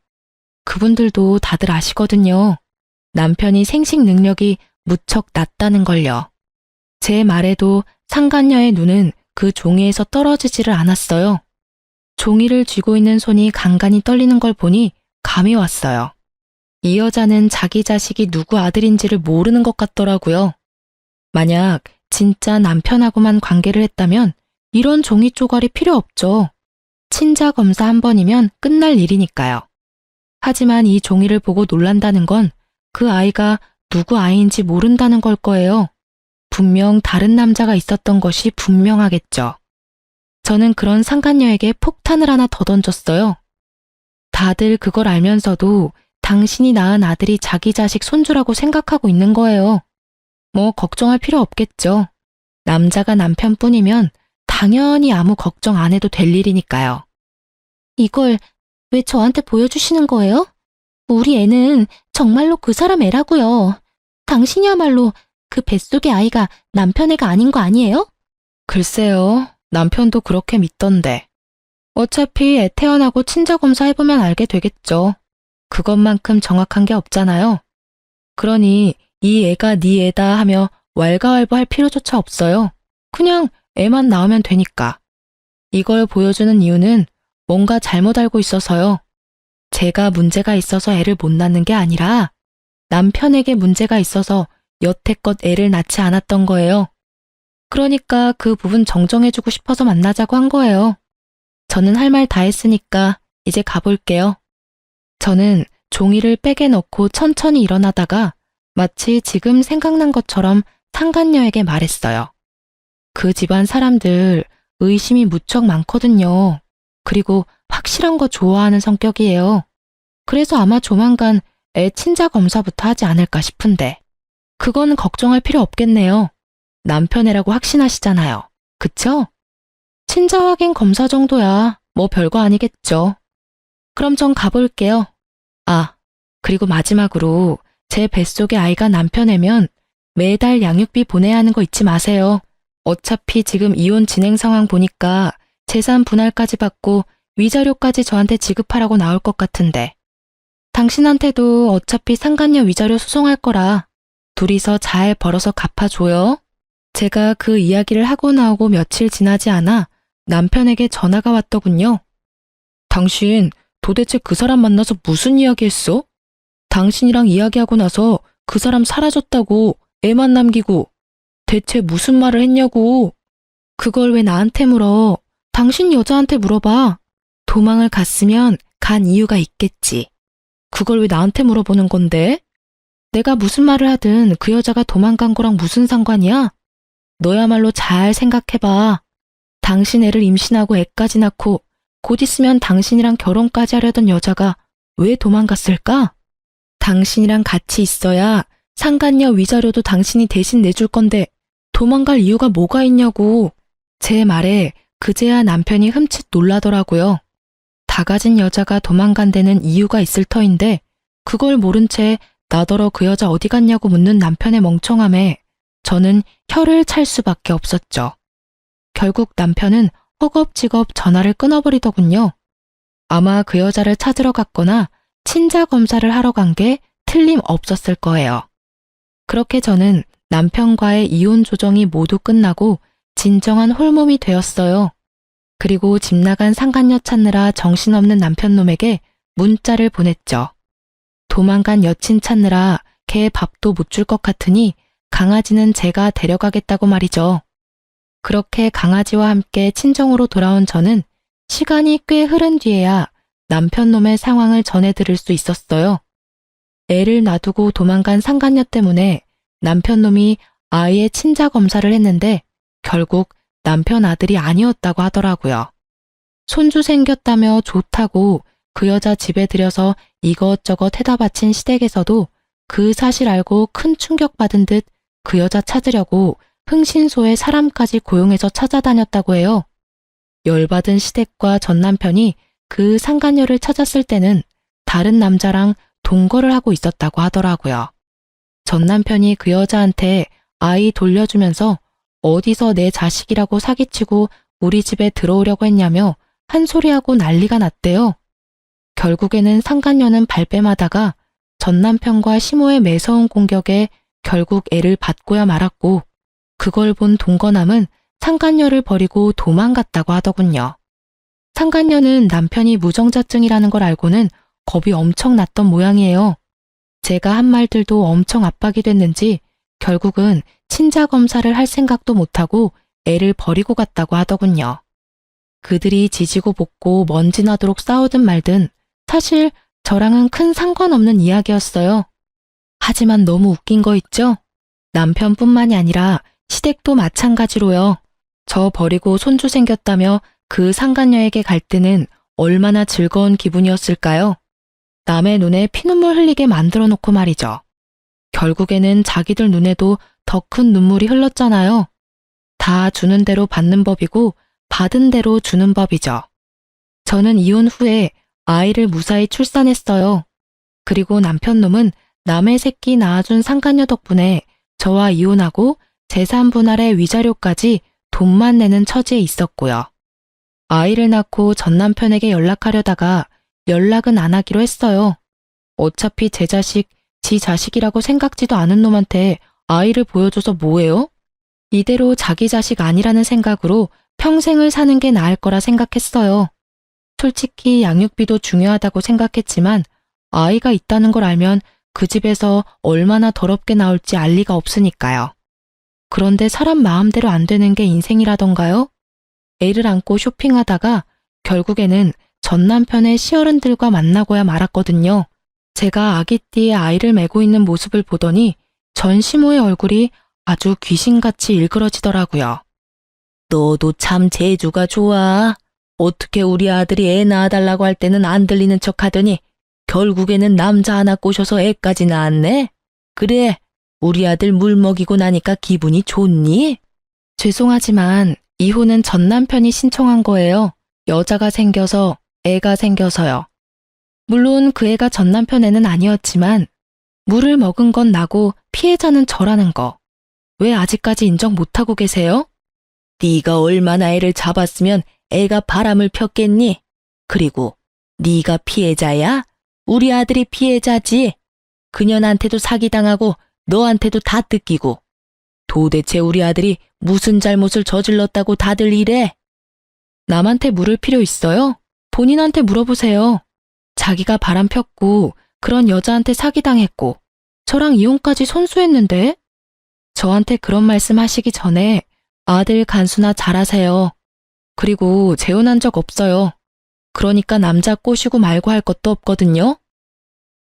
그분들도 다들 아시거든요. 남편이 생식 능력이 무척 낮다는 걸요. 제 말에도 상간녀의 눈은 그 종이에서 떨어지지를 않았어요. 종이를 쥐고 있는 손이 간간히 떨리는 걸 보니 감이 왔어요. 이 여자는 자기 자식이 누구 아들인지를 모르는 것 같더라고요. 만약 진짜 남편하고만 관계를 했다면 이런 종이 쪼가리 필요 없죠. 친자 검사 한 번이면 끝날 일이니까요. 하지만 이 종이를 보고 놀란다는 건 그 아이가 누구 아이인지 모른다는 걸 거예요. 분명 다른 남자가 있었던 것이 분명하겠죠. 저는 그런 상간녀에게 폭탄을 하나 더 던졌어요. 다들 그걸 알면서도 당신이 낳은 아들이 자기 자식 손주라고 생각하고 있는 거예요. 뭐 걱정할 필요 없겠죠. 남자가 남편뿐이면 당연히 아무 걱정 안 해도 될 일이니까요. 이걸 왜 저한테 보여주시는 거예요? 우리 애는 정말로 그 사람 애라고요. 당신이야말로 그 뱃속의 아이가 남편 애가 아닌 거 아니에요? 글쎄요. 남편도 그렇게 믿던데. 어차피 애 태어나고 친자검사 해보면 알게 되겠죠. 그것만큼 정확한 게 없잖아요. 그러니 이 애가 네 애다 하며 왈가왈부할 필요조차 없어요. 그냥 애만 낳으면 되니까. 이걸 보여주는 이유는 뭔가 잘못 알고 있어서요. 제가 문제가 있어서 애를 못 낳는 게 아니라 남편에게 문제가 있어서 여태껏 애를 낳지 않았던 거예요. 그러니까 그 부분 정정해주고 싶어서 만나자고 한 거예요. 저는 할 말 다 했으니까 이제 가볼게요. 저는 종이를 백에 넣고 천천히 일어나다가 마치 지금 생각난 것처럼 상간녀에게 말했어요. 그 집안 사람들 의심이 무척 많거든요. 그리고 확실한 거 좋아하는 성격이에요. 그래서 아마 조만간 애 친자 검사부터 하지 않을까 싶은데. 그건 걱정할 필요 없겠네요. 남편 애라고 확신하시잖아요. 그쵸? 친자 확인 검사 정도야 뭐 별거 아니겠죠. 그럼 전 가볼게요. 아, 그리고 마지막으로 제 뱃속의 아이가 남편 애면 매달 양육비 보내야 하는 거 잊지 마세요. 어차피 지금 이혼 진행 상황 보니까 재산 분할까지 받고 위자료까지 저한테 지급하라고 나올 것 같은데. 당신한테도 어차피 상간녀 위자료 소송할 거라 둘이서 잘 벌어서 갚아줘요. 제가 그 이야기를 하고 나오고 며칠 지나지 않아 남편에게 전화가 왔더군요. 당신 도대체 그 사람 만나서 무슨 이야기 했어? 당신이랑 이야기하고 나서 그 사람 사라졌다고 애만 남기고 대체 무슨 말을 했냐고. 그걸 왜 나한테 물어? 당신 여자한테 물어봐. 도망을 갔으면 간 이유가 있겠지. 그걸 왜 나한테 물어보는 건데? 내가 무슨 말을 하든 그 여자가 도망간 거랑 무슨 상관이야? 너야말로 잘 생각해봐. 당신 애를 임신하고 애까지 낳고 곧 있으면 당신이랑 결혼까지 하려던 여자가 왜 도망갔을까? 당신이랑 같이 있어야 상간녀 위자료도 당신이 대신 내줄 건데 도망갈 이유가 뭐가 있냐고. 제 말에 그제야 남편이 흠칫 놀라더라고요. 다 가진 여자가 도망간 데는 이유가 있을 터인데 그걸 모른 채 나더러 그 여자 어디 갔냐고 묻는 남편의 멍청함에 저는 혀를 찰 수밖에 없었죠. 결국 남편은 허겁지겁 전화를 끊어버리더군요. 아마 그 여자를 찾으러 갔거나 친자 검사를 하러 간 게 틀림없었을 거예요. 그렇게 저는 남편과의 이혼 조정이 모두 끝나고 진정한 홀몸이 되었어요. 그리고 집 나간 상간녀 찾느라 정신없는 남편놈에게 문자를 보냈죠. 도망간 여친 찾느라 걔 밥도 못 줄 것 같으니 강아지는 제가 데려가겠다고 말이죠. 그렇게 강아지와 함께 친정으로 돌아온 저는 시간이 꽤 흐른 뒤에야 남편놈의 상황을 전해드릴 수 있었어요. 애를 놔두고 도망간 상간녀 때문에 남편놈이 아이의 친자 검사를 했는데 결국 남편 아들이 아니었다고 하더라고요. 손주 생겼다며 좋다고 그 여자 집에 들여서 이것저것 해다 바친 시댁에서도 그 사실 알고 큰 충격받은 듯 그 여자 찾으려고 흥신소에 사람까지 고용해서 찾아다녔다고 해요. 열받은 시댁과 전 남편이 그 상간녀를 찾았을 때는 다른 남자랑 동거를 하고 있었다고 하더라고요. 전 남편이 그 여자한테 아이 돌려주면서 어디서 내 자식이라고 사기치고 우리 집에 들어오려고 했냐며 한 소리하고 난리가 났대요. 결국에는 상간녀는 발뺌하다가 전 남편과 시모의 매서운 공격에 결국 애를 받고야 말았고 그걸 본 동거남은 상간녀를 버리고 도망갔다고 하더군요. 상간녀는 남편이 무정자증이라는 걸 알고는 겁이 엄청 났던 모양이에요. 제가 한 말들도 엄청 압박이 됐는지 결국은 친자 검사를 할 생각도 못하고 애를 버리고 갔다고 하더군요. 그들이 지지고 볶고 먼지 나도록 싸우든 말든 사실 저랑은 큰 상관없는 이야기였어요. 하지만 너무 웃긴 거 있죠? 남편뿐만이 아니라 시댁도 마찬가지로요. 저 버리고 손주 생겼다며 그 상간녀에게 갈 때는 얼마나 즐거운 기분이었을까요? 남의 눈에 피눈물 흘리게 만들어 놓고 말이죠. 결국에는 자기들 눈에도 더 큰 눈물이 흘렀잖아요. 다 주는 대로 받는 법이고 받은 대로 주는 법이죠. 저는 이혼 후에 아이를 무사히 출산했어요. 그리고 남편 놈은 남의 새끼 낳아준 상간녀 덕분에 저와 이혼하고 재산 분할의 위자료까지 돈만 내는 처지에 있었고요. 아이를 낳고 전 남편에게 연락하려다가 연락은 안 하기로 했어요. 어차피 제 자식, 지 자식이라고 생각지도 않은 놈한테 아이를 보여줘서 뭐해요? 이대로 자기 자식 아니라는 생각으로 평생을 사는 게 나을 거라 생각했어요. 솔직히 양육비도 중요하다고 생각했지만 아이가 있다는 걸 알면 그 집에서 얼마나 더럽게 나올지 알 리가 없으니까요. 그런데 사람 마음대로 안 되는 게 인생이라던가요? 애를 안고 쇼핑하다가 결국에는 전 남편의 시어른들과 만나고야 말았거든요. 제가 아기띠에 아이를 메고 있는 모습을 보더니 전 시모의 얼굴이 아주 귀신같이 일그러지더라고요. 너도 참 재주가 좋아. 어떻게 우리 아들이 애 낳아달라고 할 때는 안 들리는 척 하더니 결국에는 남자 하나 꼬셔서 애까지 낳았네? 그래, 우리 아들 물 먹이고 나니까 기분이 좋니? 죄송하지만 이혼은 전 남편이 신청한 거예요. 여자가 생겨서, 애가 생겨서요. 물론 그 애가 전 남편 애는 아니었지만 물을 먹은 건 나고 피해자는 저라는 거. 왜 아직까지 인정 못하고 계세요? 네가 얼마나 애를 잡았으면 애가 바람을 폈겠니? 그리고 네가 피해자야? 우리 아들이 피해자지. 그년한테도 사기당하고 너한테도 다 뜯기고. 도대체 우리 아들이 무슨 잘못을 저질렀다고 다들 이래? 남한테 물을 필요 있어요? 본인한테 물어보세요. 자기가 바람 폈고 그런 여자한테 사기당했고 저랑 이혼까지 손수했는데? 저한테 그런 말씀 하시기 전에 아들 간수나 잘하세요. 그리고 재혼한 적 없어요. 그러니까 남자 꼬시고 말고 할 것도 없거든요.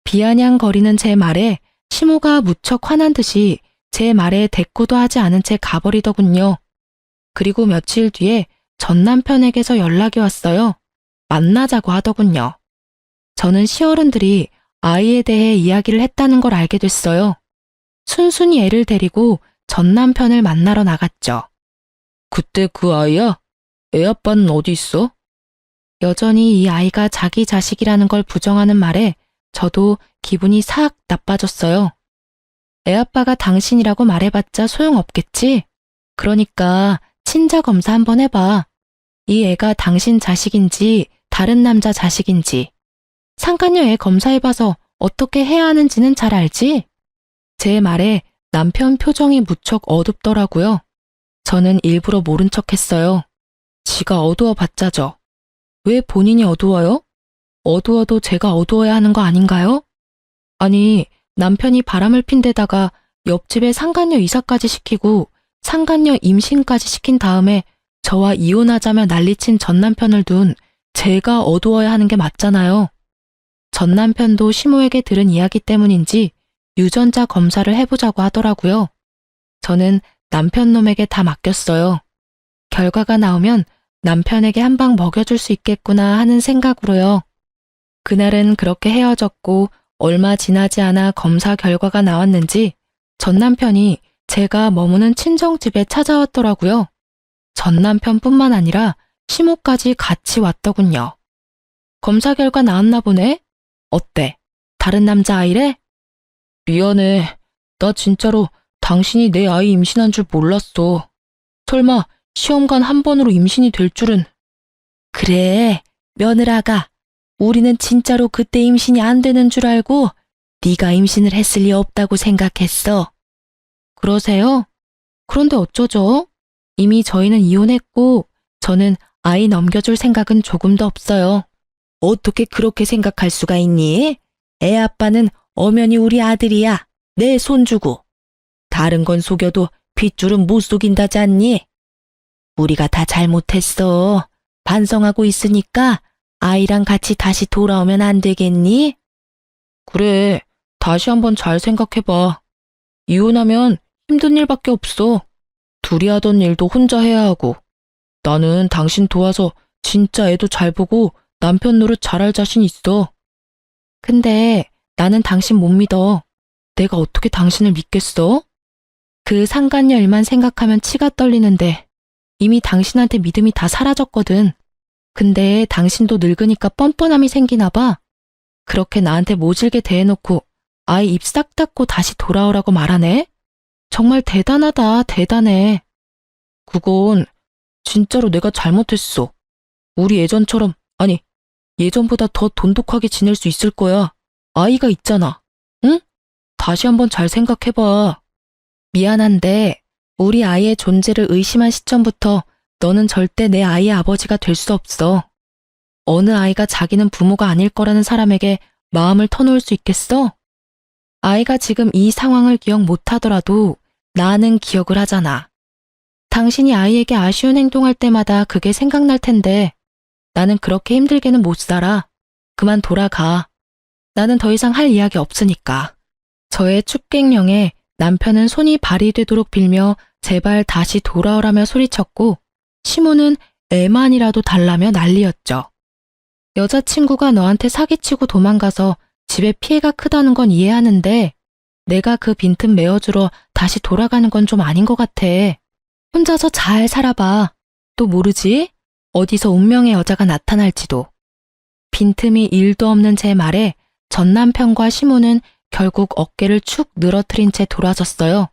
비아냥거리는 제 말에 시모가 무척 화난 듯이 제 말에 대꾸도 하지 않은 채 가버리더군요. 그리고 며칠 뒤에 전 남편에게서 연락이 왔어요. 만나자고 하더군요. 저는 시어른들이 아이에 대해 이야기를 했다는 걸 알게 됐어요. 순순히 애를 데리고 전 남편을 만나러 나갔죠. 그때 그 아이야? 애 아빠는 어디 있어? 여전히 이 아이가 자기 자식이라는 걸 부정하는 말에 저도 기분이 싹 나빠졌어요. 애 아빠가 당신이라고 말해봤자 소용없겠지? 그러니까 친자 검사 한번 해봐. 이 애가 당신 자식인지 다른 남자 자식인지. 상간녀 애 검사해봐서 어떻게 해야 하는지는 잘 알지? 제 말에 남편 표정이 무척 어둡더라고요. 저는 일부러 모른 척했어요. 지가 어두워봤자죠. 왜 본인이 어두워요? 어두워도 제가 어두워야 하는 거 아닌가요? 아니, 남편이 바람을 핀 데다가 옆집에 상간녀 이사까지 시키고 상간녀 임신까지 시킨 다음에 저와 이혼하자며 난리친 전 남편을 둔 제가 어두워야 하는 게 맞잖아요. 전 남편도 시모에게 들은 이야기 때문인지 유전자 검사를 해보자고 하더라고요. 저는 남편 놈에게 다 맡겼어요. 결과가 나오면 남편에게 한 방 먹여줄 수 있겠구나 하는 생각으로요. 그날은 그렇게 헤어졌고 얼마 지나지 않아 검사 결과가 나왔는지 전 남편이 제가 머무는 친정집에 찾아왔더라고요. 전 남편뿐만 아니라 시모까지 같이 왔더군요. 검사 결과 나왔나 보네? 어때? 다른 남자아이래? 미안해. 나 진짜로 당신이 내 아이 임신한 줄 몰랐어. 설마 시험관 한 번으로 임신이 될 줄은. 그래, 며느라가. 우리는 진짜로 그때 임신이 안 되는 줄 알고 네가 임신을 했을 리 없다고 생각했어. 그러세요? 그런데 어쩌죠? 이미 저희는 이혼했고 저는 아이 넘겨줄 생각은 조금도 없어요. 어떻게 그렇게 생각할 수가 있니? 애 아빠는 엄연히 우리 아들이야. 내 손주고. 다른 건 속여도 핏줄은 못 속인다지 않니? 우리가 다 잘못했어. 반성하고 있으니까 아이랑 같이 다시 돌아오면 안 되겠니? 그래, 다시 한번 잘 생각해봐. 이혼하면 힘든 일밖에 없어. 둘이 하던 일도 혼자 해야 하고. 나는 당신 도와서 진짜 애도 잘 보고 남편 노릇 잘할 자신 있어. 근데 나는 당신 못 믿어. 내가 어떻게 당신을 믿겠어? 그 상간녀 일만 생각하면 치가 떨리는데 이미 당신한테 믿음이 다 사라졌거든. 근데 당신도 늙으니까 뻔뻔함이 생기나 봐. 그렇게 나한테 모질게 대해놓고 아이 입 싹 닫고 다시 돌아오라고 말하네? 정말 대단하다, 대단해. 그건 진짜로 내가 잘못했어. 우리 예전처럼, 아니, 예전보다 더 돈독하게 지낼 수 있을 거야. 아이가 있잖아. 응? 다시 한번 잘 생각해봐. 미안한데 우리 아이의 존재를 의심한 시점부터 너는 절대 내 아이의 아버지가 될 수 없어. 어느 아이가 자기는 부모가 아닐 거라는 사람에게 마음을 터놓을 수 있겠어? 아이가 지금 이 상황을 기억 못하더라도 나는 기억을 하잖아. 당신이 아이에게 아쉬운 행동할 때마다 그게 생각날 텐데 나는 그렇게 힘들게는 못 살아. 그만 돌아가. 나는 더 이상 할 이야기 없으니까. 저의 축객령에 남편은 손이 발이 되도록 빌며 제발 다시 돌아오라며 소리쳤고 시모는 애만이라도 달라며 난리였죠. 여자친구가 너한테 사기치고 도망가서 집에 피해가 크다는 건 이해하는데 내가 그 빈틈 메워주러 다시 돌아가는 건 좀 아닌 것 같아. 혼자서 잘 살아봐. 또 모르지? 어디서 운명의 여자가 나타날지도. 빈틈이 1도 없는 제 말에 전 남편과 시모는 결국 어깨를 축 늘어뜨린 채 돌아섰어요.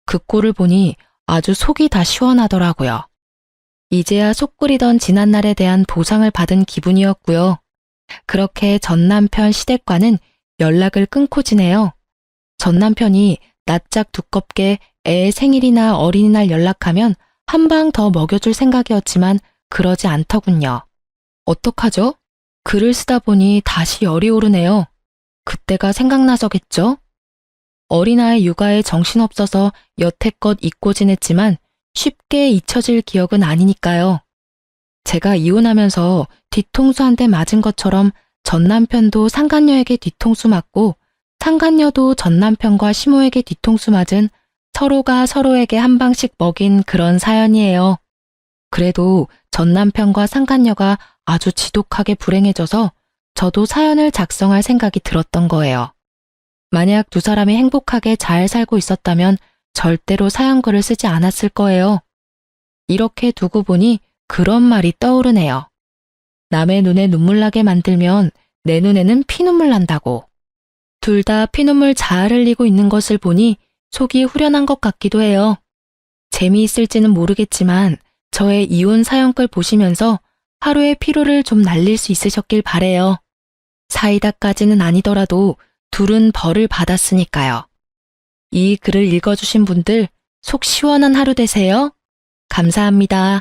그 꼴을 보니 아주 속이 다 시원하더라고요. 이제야 속 끓이던 지난날에 대한 보상을 받은 기분이었고요. 그렇게 전 남편 시댁과는 연락을 끊고 지내요. 전 남편이 낯짝 두껍게 애의 생일이나 어린이날 연락하면 한 방 더 먹여줄 생각이었지만 그러지 않더군요. 어떡하죠? 글을 쓰다 보니 다시 열이 오르네요. 그때가 생각나서겠죠? 어린아이 육아에 정신없어서 여태껏 잊고 지냈지만 쉽게 잊혀질 기억은 아니니까요. 제가 이혼하면서 뒤통수 한 대 맞은 것처럼 전 남편도 상간녀에게 뒤통수 맞고 상간녀도 전 남편과 시모에게 뒤통수 맞은 서로가 서로에게 한 방씩 먹인 그런 사연이에요. 그래도 전 남편과 상간녀가 아주 지독하게 불행해져서 저도 사연을 작성할 생각이 들었던 거예요. 만약 두 사람이 행복하게 잘 살고 있었다면 절대로 사연글을 쓰지 않았을 거예요. 이렇게 두고 보니 그런 말이 떠오르네요. 남의 눈에 눈물 나게 만들면 내 눈에는 피눈물 난다고. 둘 다 피눈물 잘 흘리고 있는 것을 보니 속이 후련한 것 같기도 해요. 재미있을지는 모르겠지만 저의 이혼 사연글 보시면서 하루의 피로를 좀 날릴 수 있으셨길 바래요. 사이다까지는 아니더라도 둘은 벌을 받았으니까요. 이 글을 읽어주신 분들 속 시원한 하루 되세요. 감사합니다.